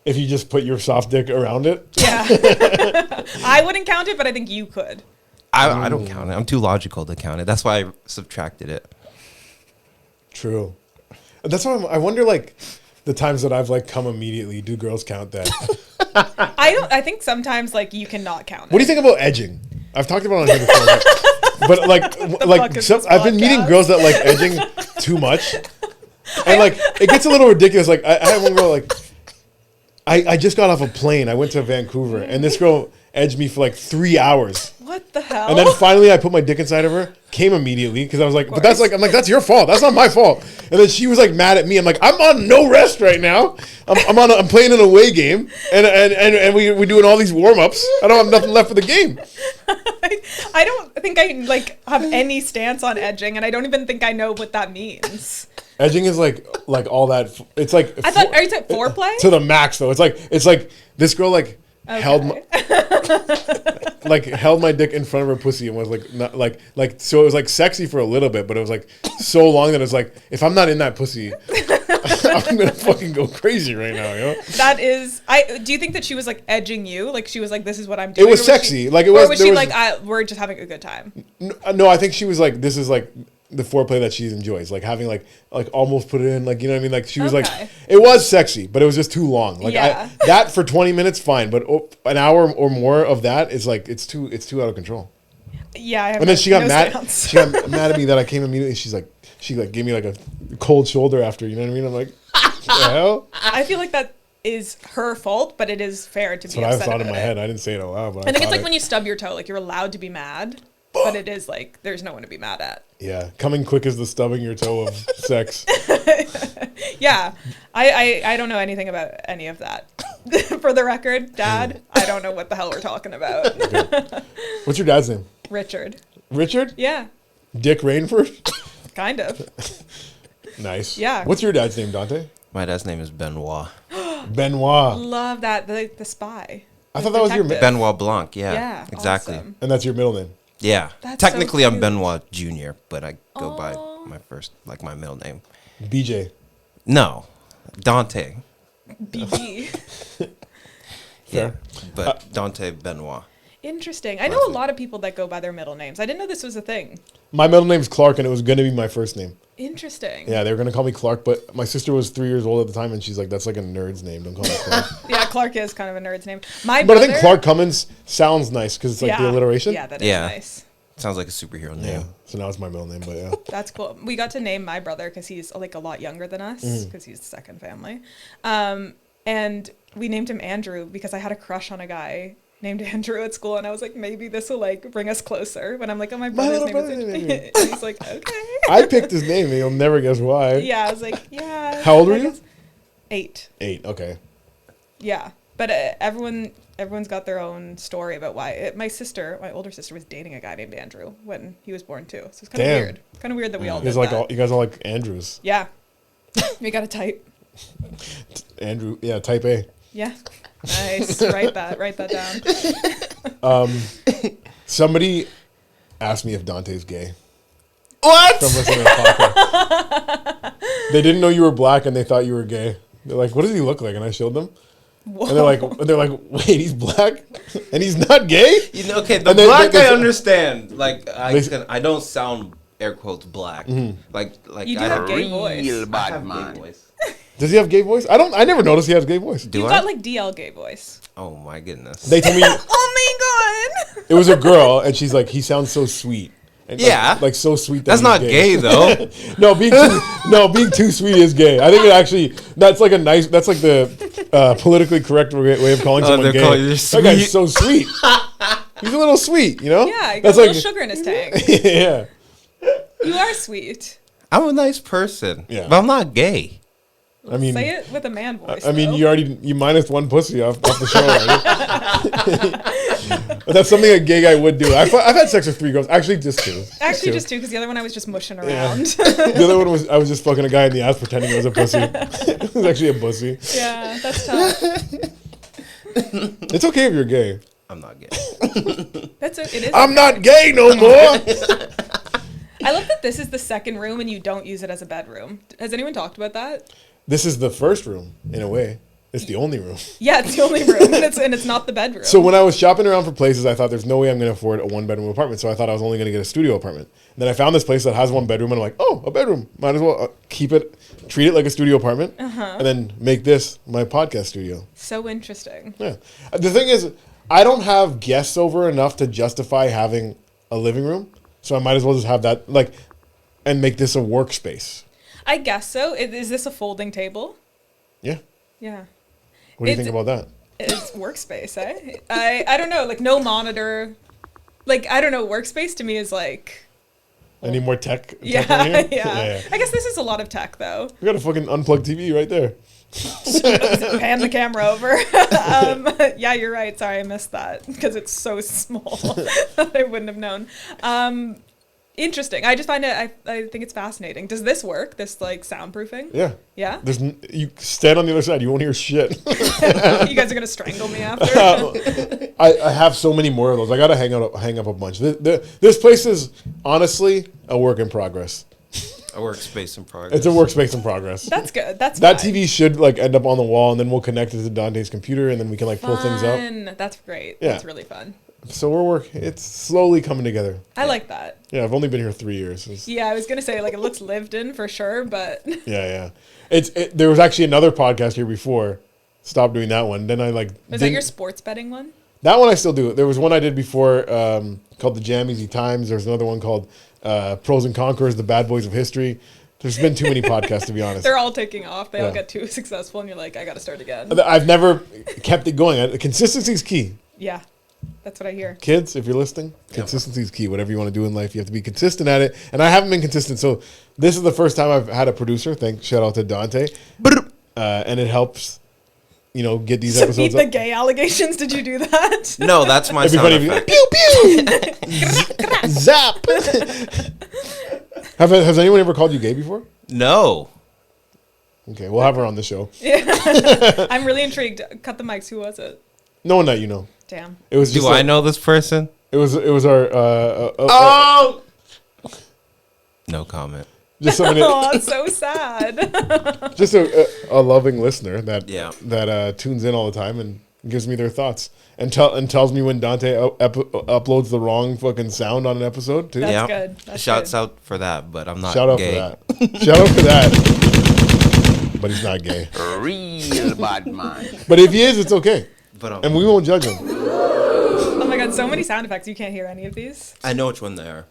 If you just put your soft dick around it? Yeah. I wouldn't count it, but I think you could. I don't count it. I'm too logical to count it. That's why I subtracted it. True. That's why I wonder, like, the times that I've, like, come immediately. Do girls count that? I think sometimes like you cannot count it. What do you think about edging? I've talked about it on here before. But fuck is this I've been meeting podcast? girls that like edging too much. And, like, it gets a little ridiculous. Like, I had one girl, like, I just got off a plane. I went to Vancouver. And this girl edged me for, like, 3 hours. What the hell? And then finally I put my dick inside of her, came immediately because I was like, but that's like, I'm like, that's your fault. That's not my fault. And then she was like mad at me. I'm like, I'm on no rest right now. I'm playing an away game, and we're doing all these warm ups. I don't have nothing left for the game. I don't think I like have any stance on edging, and I don't even think I know what that means. Edging is like all that. It's like I thought. Are you saying foreplay? To the max though. It's like this girl like held my dick in front of her pussy and was like not like so it was like sexy for a little bit, but it was like so long that it's like if I'm not in that pussy, I'm gonna fucking go crazy right now, you know? That is. Do you think that she was like edging you? Like she was like, "This is what I'm doing." It was sexy. Like it or was. was she like, "We're just having a good time"? No, I think she was like, this is like the foreplay that she enjoys, like having like almost put it in, like, you know what I mean? Like she was like, it was sexy, but it was just too long. Like that for 20 minutes, fine, but an hour or more of that is like it's too out of control. Yeah, I have and then she got mad. Stance. She got mad at me that I came immediately. She gave me like a cold shoulder after. You know what I mean? I'm like, what the hell? I feel like that is her fault, but it is fair to be upset. That's what I thought in about my it. head. I didn't say it out loud, but I think it's like when you stub your toe. Like you're allowed to be mad, but it is like there's no one to be mad at. Yeah, coming quick is the stubbing your toe of sex. Yeah, I don't know anything about any of that. For the record, Dad, I don't know what the hell we're talking about. Okay. What's your dad's name? Richard. Richard? Yeah. Dick Rainford? Kind of. Nice. Yeah. What's your dad's name, Dante? My dad's name is Benoit. Benoit. Love that. The spy. I thought that was your Benoit Blanc. Yeah. Yeah. Exactly. Awesome. And that's your middle name. Yeah. That's Technically, so I'm cute. Benoit Jr., but I go by my first, like my middle name. BJ. No, Dante. BB. Yeah, but Dante Benoit. Interesting. I know a lot of people that go by their middle names. I didn't know this was a thing. My middle name's Clark, and it was going to be my first name. Interesting. Yeah, they were going to call me Clark, but my sister was 3 years old at the time, and she's like, that's like a nerd's name. Don't call me Clark. Yeah, Clark is kind of a nerd's name. But I think Clark Cummins sounds nice because it's like the alliteration. Yeah, that is nice. Sounds like a superhero name. Yeah. So now it's my middle name, but yeah. That's cool. We got to name my brother because he's like a lot younger than us Mm-hmm. because he's the second family. And we named him Andrew because I had a crush on a guy named Andrew at school, and I was like, maybe this will like bring us closer. When I'm like, oh, my brother's name is Andrew. And he's like, okay. I picked his name, and you'll never guess why. Yeah, I was like, yeah. How old were you? 8. 8, okay. Yeah, but everyone's got their own story about why. My older sister, was dating a guy named Andrew when he was born too. So it's kind of weird. Kind of weird that we all did that. You guys are like Andrews. Yeah, we got a type. Andrew, yeah, type A. Yeah, nice. Write that down. Somebody asked me if Dante's gay. What? From listening to the podcast. They didn't know you were black, and they thought you were gay. They're like, "What does he look like?" And I showed them. Whoa. And they're like, wait, he's black and he's not gay? You know, okay, the And then black they I understand. Like I don't sound air quotes black. Mm-hmm. Like You do I have have gay voice. I have gay voice. Does he have gay voice? I never noticed he has gay voice. Do You've I? got like DL gay voice. Oh my goodness. They told me Oh my god. it was a girl, and she's like, he sounds so sweet. And like so sweet. That's he's not gay though. No, being too sweet is gay. I think it actually that's like the politically correct way of calling someone gay. That guy's so sweet. He's a little sweet, you know? Yeah, he got a little sugar in his tank. Yeah. You are sweet. I'm a nice person. Yeah. But I'm not gay. I mean, Say it with a man voice. I mean, though. you minus one pussy off the show already. But that's something a gay guy would do. I've had sex with 3 girls. Actually, just 2. Actually, just 2, because the other one I was just mushing around. The other one was I was just fucking a guy in the ass pretending it was a pussy. It was actually a pussy. Yeah, that's tough. It's okay if you're gay. I'm not gay. It is. I'm not gay no more. I love that this is the second room and you don't use it as a bedroom. Has anyone talked about that? This is the first room, in a way. It's the only room. Yeah, it's the only room, and it's not the bedroom. So when I was shopping around for places, I thought there's no way I'm going to afford a 1-bedroom apartment. So I thought I was only going to get a studio apartment. And then I found this place that has 1 bedroom, and I'm like, oh, a bedroom. Might as well keep it, treat it like a studio apartment, and then make this my podcast studio. So interesting. Yeah. The thing is, I don't have guests over enough to justify having a living room. So I might as well just have that, and make this a workspace. I guess so. Is this a folding table? Yeah. Yeah. What do you think about that? It's workspace, eh? I don't know, like no monitor. Like, I don't know, workspace to me is like Any more tech on Yeah, here? yeah. I guess this is a lot of tech, though. We got a fucking unplugged TV right there. Pan the camera over. Yeah, you're right. Sorry, I missed that because it's so small that I wouldn't have known. Interesting. I just find it. I think it's fascinating. Does this work? This like soundproofing? Yeah. Yeah. You stand on the other side. You won't hear shit. You guys are gonna strangle me after. I have so many more of those. I gotta hang up a bunch. This place is honestly a work in progress. A workspace in progress. It's a workspace in progress. That's good. That's that fine. TV should like end up on the wall, and then we'll connect it to Dante's computer, and then we can like pull things out. Fun. That's great. Yeah. That's really fun. So we're working. It's slowly coming together. I like that. Yeah, I've only been here 3 years. Yeah, I was gonna say like it looks lived in for sure, but Yeah. There was actually another podcast here before. Stopped doing that one. Then I like. was that your sports betting one? That one I still do. There was one I did before called the Jameasy Times. There's another one called Pros and Conquerors, the Bad Boys of History. There's been too many podcasts, to be honest. They're all taking off. They all Yeah. get too successful, and you're like, I got to start again. I've never kept it going. Consistency is key. Yeah, that's what I hear. Kids, if you're listening, consistency is key. Whatever you want to do in life, you have to be consistent at it. And I haven't been consistent. So this is the first time I've had a producer. Shout out to Dante. And it helps, get these To beat episodes the up. gay allegations, did you do that? No, that's my It'd be sound funny if effect. you pew pew zap. Has anyone ever called you gay before? No. Okay, we'll have her on the show. I'm really intrigued. Cut the mics. Who was it? No one that you know. Damn. It was. Just Do I know this person? It was our. Oh! No comment. Just somebody. Oh, it's so sad. Just a loving listener that Yeah. that tunes in all the time and gives me their thoughts and tells me when Dante uploads the wrong fucking sound on an episode too. That's good. That's Shouts good. out for that, but I'm not Shout out gay. for that. Shout out for that. But he's not gay. Real bad man. But if he is, it's okay, But and we won't judge him. Oh my god, so many sound effects. You can't hear any of these. I know which one they are.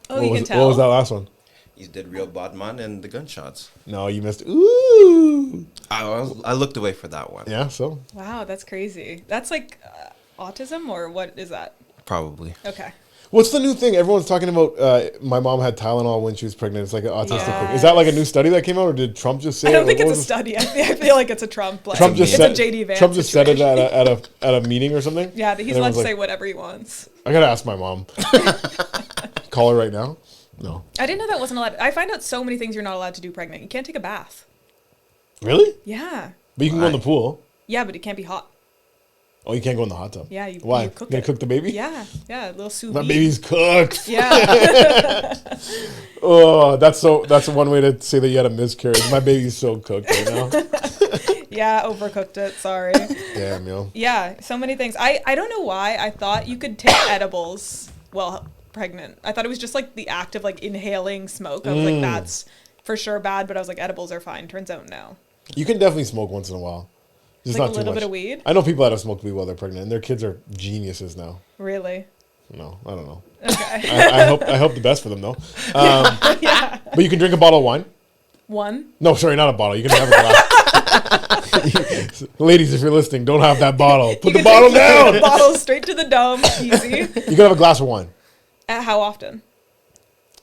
Oh, you can What tell. was that last one? You did real Bodman and the gunshots. No, you missed. Ooh. I looked away for that one. Yeah. So Wow, that's crazy. That's like autism, or what is that? Probably. Okay. what's the new thing? Everyone's talking about. My mom had Tylenol when she was pregnant. It's like an autistic Yes. thing. Is that like a new study that came out, or did Trump just say? I don't it? think What it's a was it? study. I feel like it's a Trump. Like, Trump just it's said a JD Vance. Trump just said it situation. at a meeting or something. Yeah, he's And allowed everyone's to like, say whatever he wants. I gotta ask my mom. Call her right now. No. I didn't know that wasn't allowed. I find out so many things you're not allowed to do pregnant. You can't take a bath. Really? Yeah. But you can go in the pool. Yeah, but it can't be hot. Oh, you can't go in the hot tub. Yeah, you Why? You cook Gonna it. cook the baby? Yeah, yeah, a little sous My vide. baby's cooked. Yeah. Oh, that's one way to say that you had a miscarriage. My baby's so cooked right now. Yeah, overcooked it. Sorry. Damn, yo. Yeah, so many things. I don't know why I thought you could take edibles while pregnant. I thought it was just like the act of like inhaling smoke. I was like, that's for sure bad, but I was like, edibles are fine. Turns out no. You can definitely smoke once in a while. Just Like not a too little much. bit of weed? I know people that have smoked weed while they're pregnant, and their kids are geniuses now. Really? No, I don't know. Okay. I hope the best for them though. Yeah. But you can drink a bottle of wine. One. No, sorry, not a bottle. You can have a glass. Ladies, if you're listening, don't have that bottle. Put the bottle down. Bottle straight to the dome. Easy. You can have a glass of wine. How often?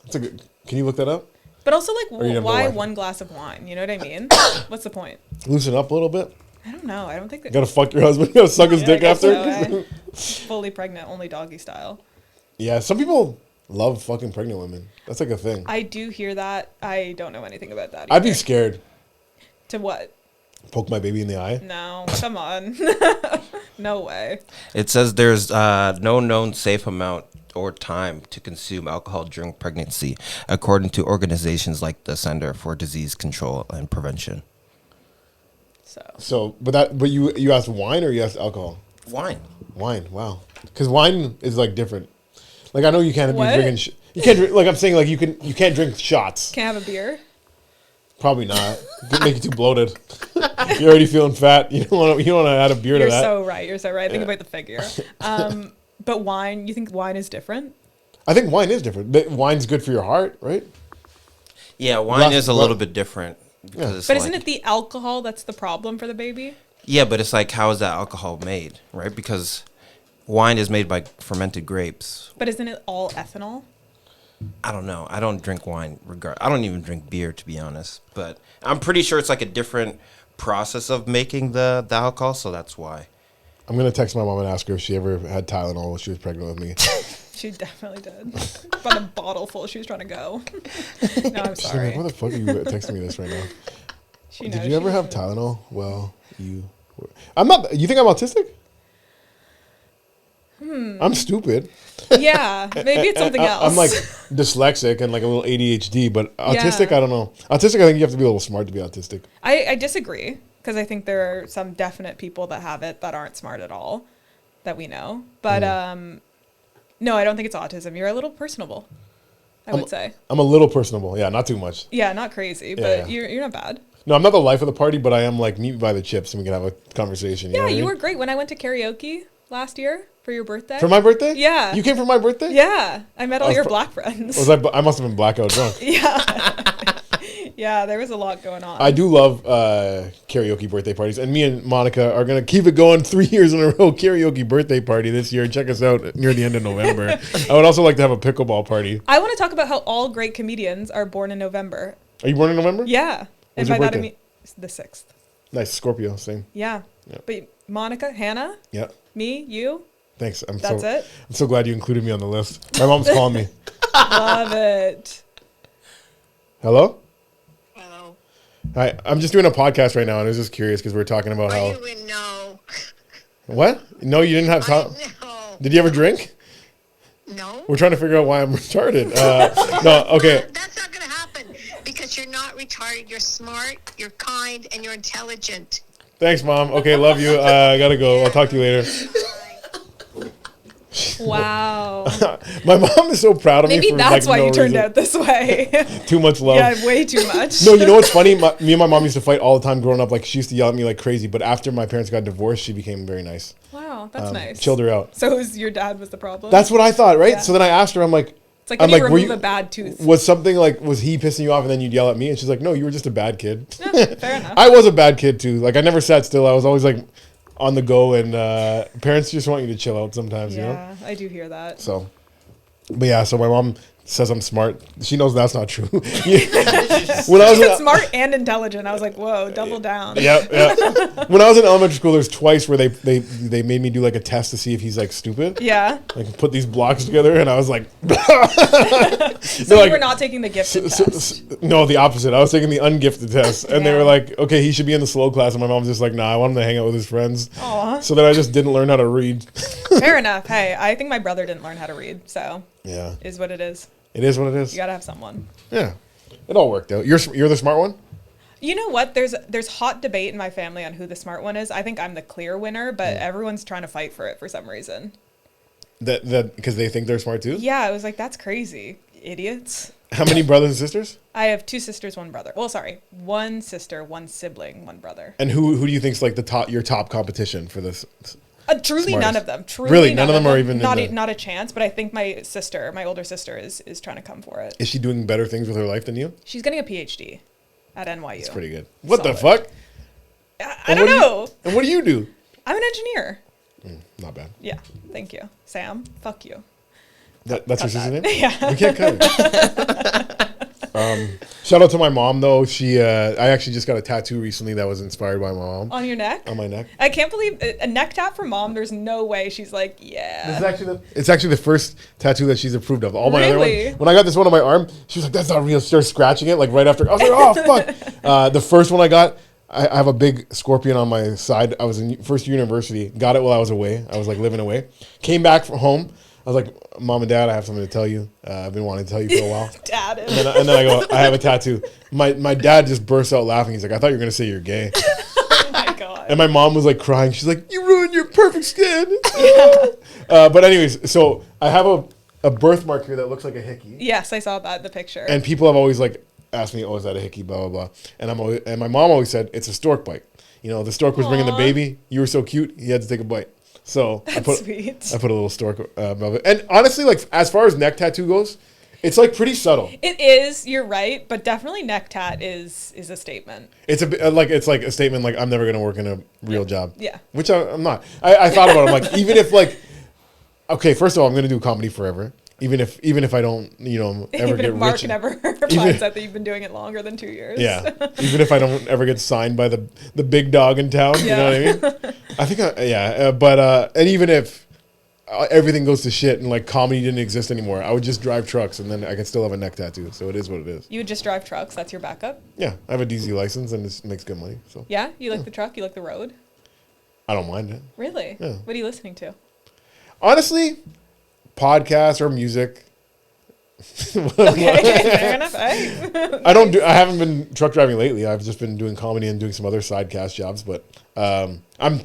That's a good. Can you look that up? But also, like, you never why know why. one glass of wine? You know what I mean? What's the point? Loosen up a little bit. I don't know. I don't think that. You gotta fuck your husband. You gotta suck his Yeah, dick I guess after. so, fully pregnant, only doggy style. Yeah, some people love fucking pregnant women. That's like a thing. I do hear that. I don't know anything about that. I'd be either. scared. To what? Poke my baby in the eye. No, come on. No way. It says there's no known safe amount or time to consume alcohol during pregnancy, according to organizations like the Center for Disease Control and Prevention. So, but you asked wine or you asked alcohol? Wine. Wine. Wow. Because wine is like different. Like I know you can't What? be drinking. You can't drink, like I'm saying, like you can't drink shots. Can I have a beer? Probably not. It'd make you too bloated. You're already feeling fat. You don't want to add a beer You're to that. so right. You're so right. Think about the figure. But wine, you think wine is different? I think wine is different. Wine's good for your heart, right? Yeah, wine Glass- is a little bit different. Because it's But like, isn't it the alcohol that's the problem for the baby? Yeah, but it's like, how is that alcohol made, right? Because wine is made by fermented grapes. But isn't it all ethanol? I don't know. I don't drink wine. I don't even drink beer, to be honest. But I'm pretty sure it's like a different process of making the alcohol, so that's why. I'm gonna text my mom and ask her if she ever had Tylenol when she was pregnant with me. She definitely did. About a bottle full. She was trying to go. No, I'm She's sorry. like, why the fuck are you texting me this right now? She Did knows you ever she have doesn't. Tylenol? Well, I'm not. You think I'm autistic? I'm stupid. Yeah, maybe it's something else. I'm like dyslexic and like a little ADHD, but autistic, Yeah. I don't know. Autistic, I think you have to be a little smart to be autistic. I disagree because I think there are some definite people that have it that aren't smart at all that we know. But no, I don't think it's autism. You're a little personable, I would say. I'm a little personable. Yeah, not too much. Yeah, not crazy, but yeah. you're not bad. No, I'm not the life of the party, but I am like meet me by the chips and we can have a conversation. You know Yeah, what I you mean? were great when I went to karaoke last year for your birthday. For my birthday? Yeah. You came for my birthday? Yeah, I met all was your pro- black friends. I must have been blackout drunk. Yeah. Yeah, there was a lot going on. I do love karaoke birthday parties, and me and Monica are gonna keep it going 3 years in a row. Karaoke birthday party this year. Check us out near the end of November. I would also like to have a pickleball party. I want to talk about how all great comedians are born in November. Are you born in November? Yeah. When's and your by that I birthday? mean the 6th. Nice, Scorpio, same. Yeah. Yeah. But Monica, Hannah, Yeah. me, you, Thanks. that's it. I'm so glad you included me on the list. My mom's calling me. Love it. Hello? Hello. Hi. I'm just doing a podcast right now, and I was just curious because we were talking about Are how. you in no? What? No, you didn't have time. No. Did you ever drink? No. We're trying to figure out why I'm retarded. No, okay. That's not going to happen because you're not retarded. You're smart, you're kind, and you're intelligent. Thanks, Mom. Okay, love you. I gotta go. I'll talk to you later. Wow. My mom is so proud of me. Maybe for, that's like, why no you turned reason. out this way. Too much love. Yeah, way too much. No, you know what's funny? Me and my mom used to fight all the time growing up. Like, she used to yell at me like crazy. But after my parents got divorced, she became very nice. Wow, that's nice. Chilled her out. So your dad was the problem? That's what I thought, right? Yeah. So then I asked her, I'm like, It's like when I'm you like, were remove you- a bad tooth. was something like, was he pissing you off and then you'd yell at me? And she's like, no, you were just a bad kid. Yeah, fair enough. I was a bad kid too. Like, I never sat still. I was always like on the go, and parents just want you to chill out sometimes, you know? Yeah, I do hear that. So, but yeah, so my mom says I'm smart. She knows that's not true. When I She was said smart and intelligent. I was like, whoa, double down. yeah. When I was in elementary school, there's twice where they made me do like a test to see if he's like stupid. Yeah. Like put these blocks together, and I was like, So you were not taking the gifted test. no, the opposite. I was taking the ungifted test, and they Yeah. were like, okay, he should be in the slow class, and my mom's just like, nah, I want him to hang out with his friends. Aw. So then I just didn't learn how to read. Fair enough. Hey, I think my brother didn't learn how to read, so Yeah, is what it is. it is what it is. You gotta have someone. Yeah, it all worked out. You're the smart one. You know what? There's hot debate in my family on who the smart one is. I think I'm the clear winner, but everyone's trying to fight for it for some reason. That because they think they're smart too. Yeah, I was like, that's crazy, idiots. How many brothers and sisters? I have 2 sisters, 1 brother. Well, sorry, 1 sister, 1 sibling, 1 brother. And who do you think's like your top competition for this? Truly, Smartest. none of them. Truly, Really? None of them are even in not the- not a chance. But I think my older sister, is trying to come for it. Is she doing better things with her life than you? She's getting a PhD at NYU. It's pretty good. What the Solid. fuck? I don't know. And what do you do? I'm an engineer. Not bad. Yeah, thank you, Sam. Fuck you. That's your cut sister's that. name? Yeah. We can't cut it. Shout out to my mom though. She I actually just got a tattoo recently that was inspired by my mom On your neck? on my neck. I can't believe a neck tap from mom. There's no way she's like, yeah. It's actually the first tattoo that she's approved of. All my other Really? ones. When I got this one on my arm, she was like, "That's not real." She started scratching it like right after. I was like, "Oh fuck!" The first one I got, I have a big scorpion on my side. I was in first year university. Got it while I was away. I was like living away. Came back from home. I was like, "Mom and Dad, I have something to tell you. I've been wanting to tell you for a while." Dad. And then I go, "I have a tattoo." My dad just bursts out laughing. He's like, "I thought you were gonna say you're gay." Oh my god. And my mom was like crying. She's like, "You ruined your perfect skin." But anyways, so I have a birthmark here that looks like a hickey. Yes, I saw that in the picture. And people have always like asked me, "Oh, is that a hickey?" Blah blah blah. And my mom always said it's a stork bite. You know, the stork was bringing the Aw. baby. You were so cute. He had to take a bite. So I put sweet. I put a little stork above it. And honestly, like as far as neck tattoo goes, it's like pretty subtle. It is, you're right, but definitely neck tat is a statement. It's a bit like it's like a statement like I'm never gonna work in a real job. Yeah. Which I'm not. I thought about it. I'm like even if like okay, first of all, I'm gonna do comedy forever. Even if I don't, ever Even get if Mark rich. never finds out that you've been doing it longer than 2 years. Yeah. Even if I don't ever get signed by the big dog in town, you know what I mean? I think, and even if everything goes to shit and like comedy didn't exist anymore, I would just drive trucks and then I could still have a neck tattoo. So it is what it is. You would just drive trucks. That's your backup. Yeah. I have a DZ license and it makes good money. So Yeah. You like the truck. You like the road. I don't mind it. Really? Yeah. What are you listening to? Honestly, podcasts or music. Okay, fair enough. Hey. I haven't been truck driving lately. I've just been doing comedy and doing some other side cast jobs, but I'm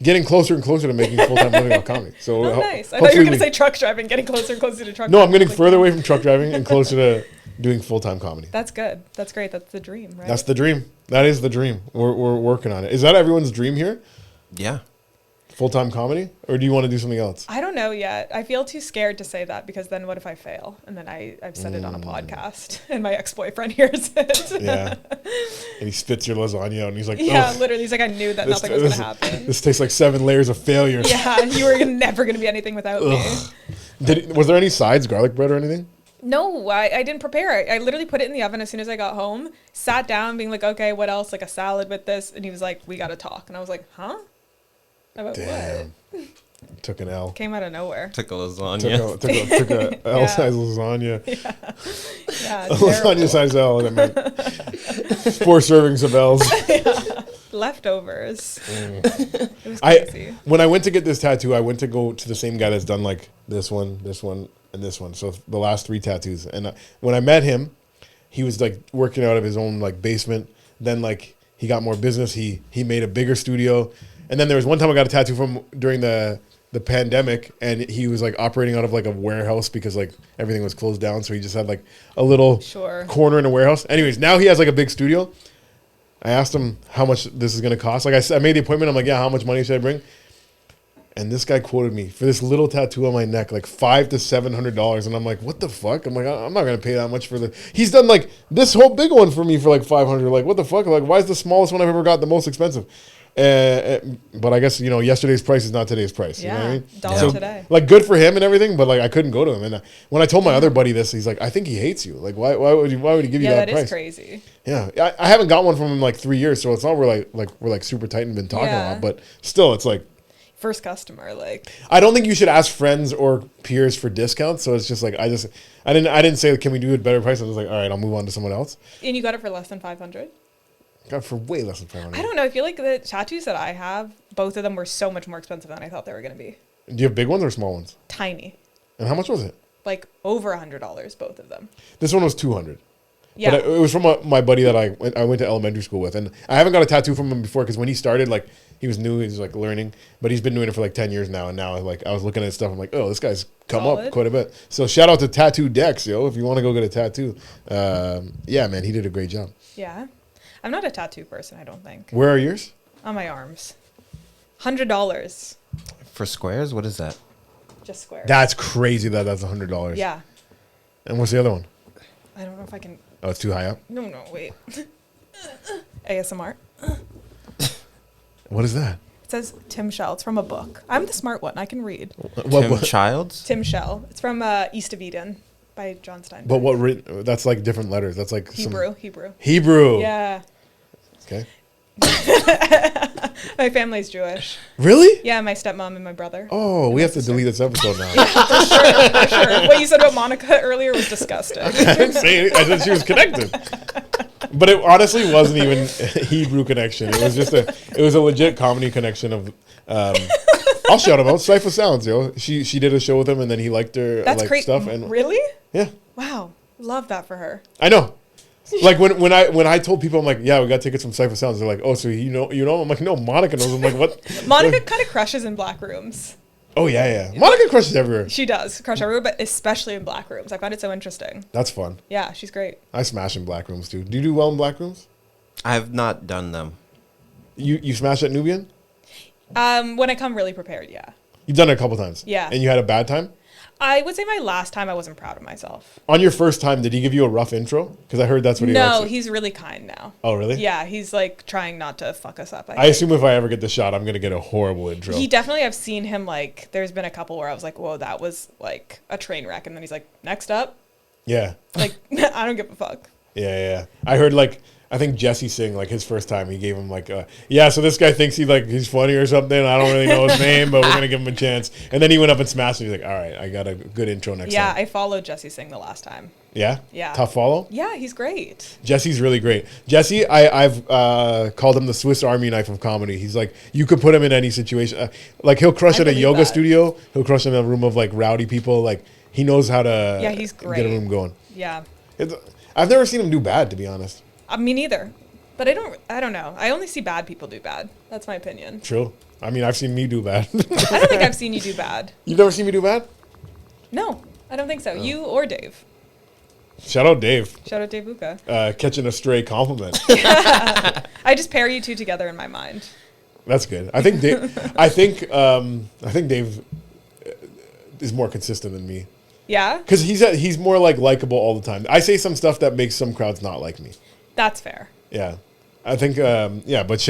getting closer and closer to making full-time living on comedy. So Oh, nice. I thought you were going to say truck driving, getting closer and closer to truck driving. No, I'm getting Like, further away from truck driving and closer to doing full-time comedy. That's good. That's great. That's the dream, right? That's the dream. That is the dream. We're working on it. Is that everyone's dream here? Yeah. Full-time comedy? Or do you want to do something else? I don't know yet. I feel too scared to say that because then what if I fail? And then I've said it on a podcast and my ex-boyfriend hears it. Yeah. And he spits your lasagna out and he's like, Yeah, "Ugh, literally. He's like, I knew that nothing was going to happen. This tastes like 7 layers of failure. Yeah, you were never going to be anything without me. Was there any sides, garlic bread or anything? No, I didn't prepare it. I literally put it in the oven as soon as I got home, sat down being like, okay, what else? Like a salad with this. And he was like, we got to talk. And I was like, huh? About Damn. what? Took an L. Came out of nowhere. Took a lasagna. Took a L size lasagna. Yeah, A lasagna terrible. size L, and I meant 4 servings of L's. Leftovers. It was crazy. When I went to get this tattoo, I went to go to the same guy that's done like this one, and this one. So the last 3 tattoos. And when I met him, he was like working out of his own like basement. Then like he got more business. He made a bigger studio. And then there was one time I got a tattoo from during the pandemic, and he was like operating out of like a warehouse because like everything was closed down. So he just had like a little corner in a warehouse. Anyways, now he has like a big studio. I asked him how much this is going to cost. Like I made the appointment. I'm like, yeah, how much money should I bring? And this guy quoted me for this little tattoo on my neck, like $500 to $700. And I'm like, what the fuck? I'm like, I'm not going to pay that much for the, he's done like this whole big one for me for like $500. Like, what the fuck? Like, why is the smallest one I've ever got the most expensive? But I guess, yesterday's price is not today's price. Yeah, you know what I mean? dollar today. Like, good for him and everything, but like I couldn't go to him. And when I told my other buddy this, he's like, I think he hates you. Like, why would he give you that price? Yeah, that is crazy. Yeah, I haven't got one from him in like 3 years, so it's not we're like super tight and been talking a lot, but still, it's like First customer, like I don't think you should ask friends or peers for discounts. So it's just like I didn't say can we do a better price. I was like, all right, I'll move on to someone else. And you got it for less than 500. Got for way less than 500. I don't know. I feel like the tattoos that I have, both of them were so much more expensive than I thought they were going to be. Do you have big ones or small ones? Tiny, And how much was it? like over $100, both of them. This one was $200. Yeah. But it was from my buddy that I went to elementary school with, and I haven't got a tattoo from him before because when he started, like he was new, he was like learning, but he's been doing it for like 10 years now, and now like I was looking at stuff, I'm like, oh, this guy's come up Solid. quite a bit. So shout out to Tattoo Dex, yo, if you want to go get a tattoo. Yeah, man, he did a great job. Yeah. I'm not a tattoo person, I don't think. Where are yours? On my arms. $100. For squares, what is that? Just square. That's crazy that's $100. Yeah. And what's the other one? I don't know if I can. Oh, it's too high up. No, wait. ASMR. What is that? It says Tim Shell. It's from a book. I'm the smart one. I can read. Tim Childs? Tim Shell. It's from East of Eden by John Steinbeck. But that's like different letters. That's like Hebrew. Hebrew. Yeah. Okay. My family's Jewish. Really? Yeah, my stepmom and my brother. Oh, we have to delete this episode now. For sure. What you said about Monica earlier was disgusting. I didn't say anything. I said she was connected. But it honestly wasn't even a Hebrew connection. It was just it was a legit comedy connection of I'll shout him out. Cypher Sounds, yo. She did a show with him and then he liked her That's like great. stuff and Really? yeah. Wow. Love that for her. I know. Like when I told people I'm like, yeah, we got tickets from Cypher Sounds, they're like, oh, so you know I'm like, no, Monica knows. I'm like, what? Monica kind of crushes in black rooms. Oh yeah. Monica crushes everywhere. She does crush everywhere, but especially in black rooms. I find it so interesting. That's fun. Yeah, she's great. I smash in black rooms too. Do you do well in black rooms? I have not done them. You smash at Nubian? When I come really prepared, yeah. You've done it a couple times. Yeah. And you had a bad time? I would say my last time I wasn't proud of myself. On your first time, did he give you a rough intro? Because I heard that's what he No, likes. he's really kind now. Oh, really? Yeah, he's like trying not to fuck us up. I assume if I ever get the shot, I'm going to get a horrible intro. He definitely, I've seen him like, there's been a couple where I was like, whoa, that was like a train wreck. And then he's like, next up. Yeah. Like, I don't give a fuck. Yeah. I heard like, I think Jesse Singh, like his first time, he gave him like, so this guy thinks he's funny or something. I don't really know his name, but we're going to give him a chance. And then he went up and smashed it. He's like, all right, I got a good intro next time. Yeah, I followed Jesse Singh the last time. Yeah? Yeah. Tough follow? Yeah, he's great. Jesse's really great. Jesse, I've called him the Swiss Army knife of comedy. He's like, you could put him in any situation. Like he'll crush I at a believe yoga that. studio. He'll crush in a room of like rowdy people. Like he knows how to Yeah, he's get a great. room going. Yeah. I've never seen him do bad, to be honest. Me neither. But I don't know. I only see bad people do bad. That's my opinion. True. I mean, I've seen me do bad. I don't think I've seen you do bad. You've never seen me do bad? No, I don't think so. Oh. You or Dave. Shout out Dave. Shout out Dave Buka. Catching a stray compliment. I just pair you two together in my mind. That's good. I think Dave. I think Dave is more consistent than me. Yeah, Because he's more like likable all the time. I say some stuff that makes some crowds not like me. that's fair. Yeah, I think but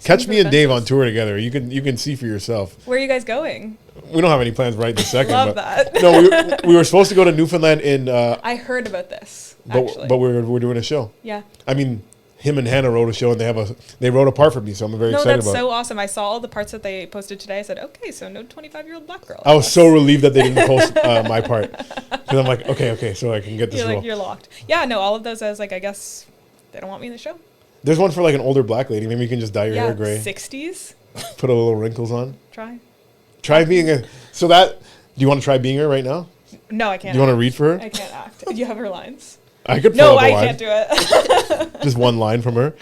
catch me and Dave on tour together. You can see for yourself. Where are you guys going? We don't have any plans right this second. Love but that. No, we were supposed to go to Newfoundland in I heard about this, actually. but we're doing a show. Yeah. I mean, him and Hannah wrote a show and they wrote a part for me, so I'm very No, excited that's about so it. awesome. I saw all the parts that they posted today. I said, okay, so no 25-year-old black girl. I was so relieved that they didn't post my part. Because I'm like, okay, so I can get this You're role. like, you're locked. Yeah, no, all of those, I was like, I guess they don't want me in the show. There's one for like an older black lady. Maybe you can just dye your hair gray. 60s. Put a little wrinkles on. Try. Do you want to try being her right now? No, I can't. Do you want to act. read for her? I can't act. Do you have her lines? I could No, pull up a I line. can't do it. Just one line from her.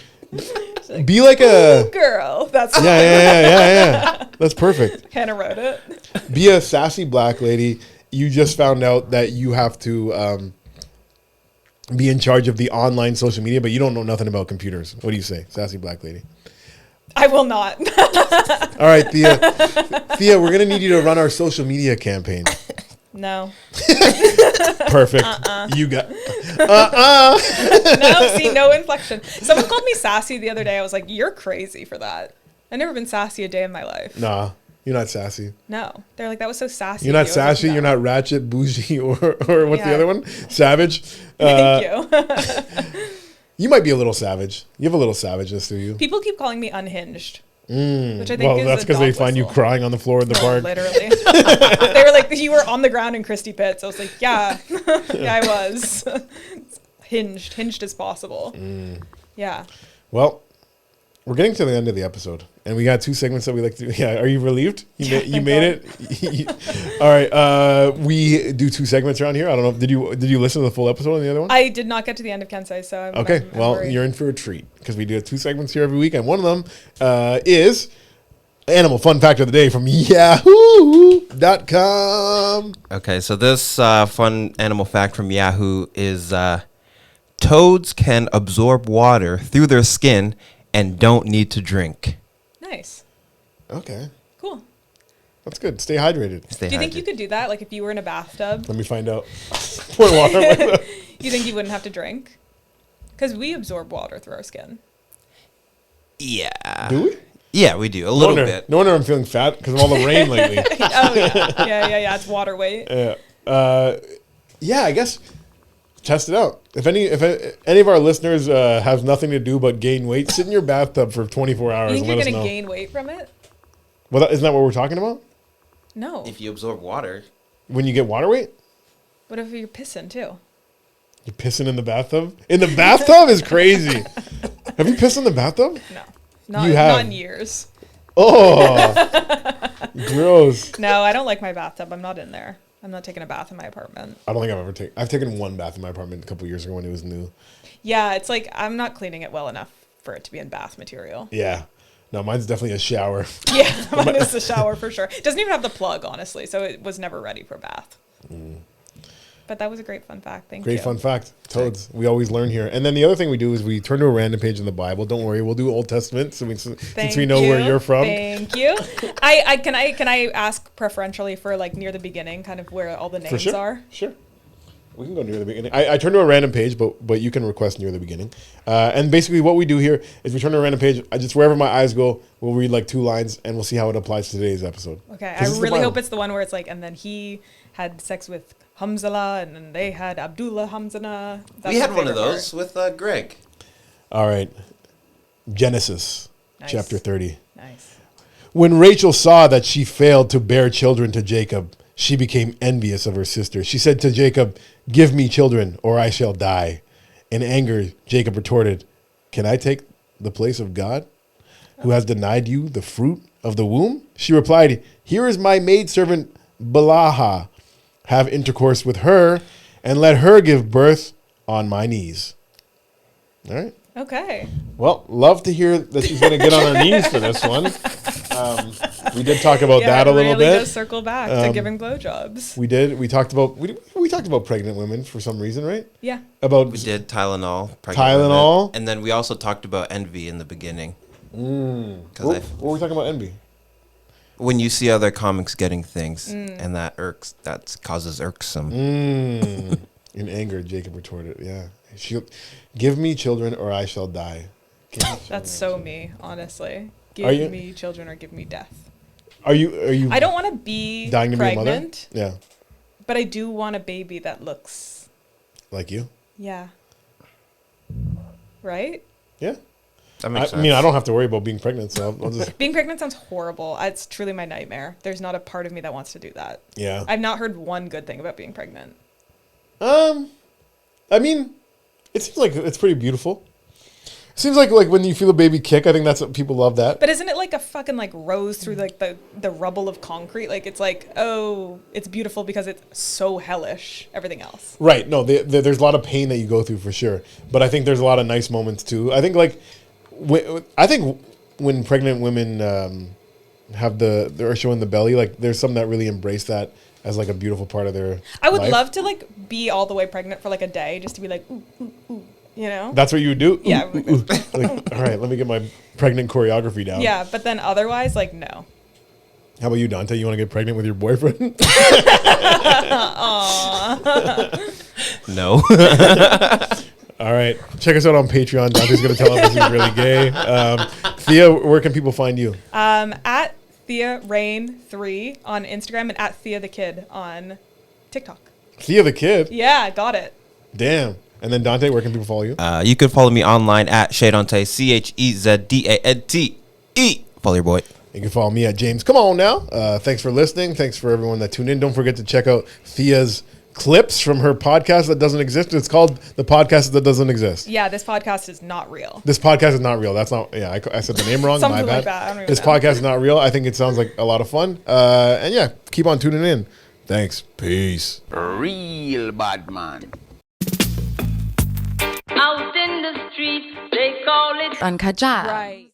Be like a Girl. That's yeah. That's perfect. Hannah wrote it. Be a sassy black lady. You just found out that you have to be in charge of the online social media, but you don't know nothing about computers. What do you say, sassy black lady? I will not. All right, Thea. Thea, we're gonna need you to run our social media campaign. No. Perfect. You got. No, see, no inflection. Someone called me sassy the other day. I was like, you're crazy for that. I've never been sassy a day in my life. Nah, you're not sassy. No. They're like, that was so sassy. You're not of you. I was sassy. like, You're "No." not ratchet, bougie, or what's the Yeah. other one? Savage. Thank you. You might be a little savage. You have a little savageness to you. People keep calling me unhinged. Which I think Well, is that's a because they dog find you whistle. crying on the floor in the park. Literally. They were like, you were on the ground in Christie Pitts. I was like, yeah. Yeah, I was. Hinged as possible. Yeah. Well, we're getting to the end of the episode, and we got 2 segments that we like to do. Yeah, are you relieved? You made it. All right. We do 2 segments around here. I don't know. Did you listen to the full episode on the other one? I did not get to the end of Kensei, so I'm Okay. I'm Well, worried. you're in for a treat because we do 2 segments here every week, and one of them is Animal Fun Fact of the Day from Yahoo.com. Okay, so this fun animal fact from Yahoo is toads can absorb water through their skin and don't need to drink. Nice. Okay. Cool. That's good. Stay hydrated. Stay Do you think hydrated. you could do that? Like if you were in a bathtub, Let me find out. Pour water. you think you wouldn't have to drink? Because we absorb water through our skin. Yeah. Do we? Yeah, we do. A little wonder, bit. No wonder I'm feeling fat because of all the rain lately. Oh, yeah. Yeah. It's water weight. Yeah, I guess test it out. If any of our listeners have nothing to do but gain weight, sit in your bathtub for 24 hours You and think let you're us going to know. gain weight from it? Well, isn't that what we're talking about? No. If you absorb water. When you get water weight? What if you're pissing too? You're pissing in the bathtub? In the bathtub is crazy. Have you pissed in the bathtub? No. Not, You have. not in years. Oh, gross. No, I don't like my bathtub. I'm not in there. I'm not taking a bath in my apartment. I don't think I've taken one bath in my apartment a couple years ago when it was new. Yeah, it's like I'm not cleaning it well enough for it to be in bath material. Yeah. No, mine's definitely a shower. Yeah, mine is the shower for sure. It doesn't even have the plug, honestly, so it was never ready for bath. But that was a great fun fact. Thank you. Great fun fact. Toads. We always learn here. And then the other thing we do is we turn to a random page in the Bible. Don't worry, we'll do Old Testament since we know where you're from. Thank you. Can I ask preferentially for like near the beginning, kind of where all the names are? Sure. We can go near the beginning. I turn to a random page, but you can request near the beginning. And basically what we do here is we turn to a random page. Just wherever my eyes go, we'll read like 2 lines and we'll see how it applies to today's episode. Okay. I really hope it's the one where it's like, and then he had sex with Hamzala, and then they had Abdullah Hamzana. We had one of those with Greg. All right. Genesis chapter 30. Nice. When Rachel saw that she failed to bear children to Jacob, she became envious of her sister. She said to Jacob, "Give me children, or I shall die." In anger, Jacob retorted, "Can I take the place of God, who has denied you the fruit of the womb?" She replied, "Here is my maidservant Bilhah. Have intercourse with her, and let her give birth on my knees." All right. Okay. Well, love to hear that she's going to get on her knees for this one. We did talk about that a little really bit. Does circle back to giving blowjobs. We did. We talked about pregnant women for some reason, right? Yeah. We did Tylenol. Tylenol. Women, and then we also talked about envy in the beginning. What were we talking about envy? When you see other comics getting things, and that causes irksome. In anger, Jacob retorted, "Yeah, she'll give me children, or I shall die." That's so me, honestly. Give me children or give me death. Are you? I don't want to be dying to pregnant. be a mother? Yeah. But I do want a baby that looks like you. Yeah. Right? Yeah. That makes sense. I mean, I don't have to worry about being pregnant, so I'll just. Being pregnant sounds horrible. It's truly my nightmare. There's not a part of me that wants to do that. Yeah. I've not heard one good thing about being pregnant. I mean, it seems like it's pretty beautiful. It seems like when you feel a baby kick, I think that's what people love that. But isn't it like a fucking like rose through like the rubble of concrete? Like it's like, oh, it's beautiful because it's so hellish. Everything else. Right. No, there's a lot of pain that you go through for sure. But I think there's a lot of nice moments too. I think when pregnant women they're showing the belly, like there's some that really embrace that as like a beautiful part of their I would life. love to like be all the way pregnant for like a day just to be like, ooh, ooh, ooh, you know? That's what you would do? Yeah. Ooh, ooh. Like, all right, let me get my pregnant choreography down. Yeah, but then otherwise, like, no. How about you, Dante? You want to get pregnant with your boyfriend? No. All right. Check us out on Patreon. Dante's going to tell us if he's really gay. Thea, where can people find you? At Thea Rain 3 on Instagram and at Thea the Kid on TikTok. Thea the Kid? Yeah, got it. Damn. And then Dante, where can people follow you? You can follow me online at Shedante, CHEZDANTE. Follow your boy. You can follow me at James. Come on now. Thanks for listening. Thanks for everyone that tuned in. Don't forget to check out Thea's clips from her podcast that doesn't exist. It's called The Podcast That Doesn't Exist. Yeah, this podcast is not real. This podcast is not real. That's not, yeah, I said the name wrong. Something My bad. like that. I don't even This know. podcast is not real. I think it sounds like a lot of fun. And yeah, keep on tuning in. Thanks. Peace. Real bad man. Out in the street, they call it Uncut Jams. Right.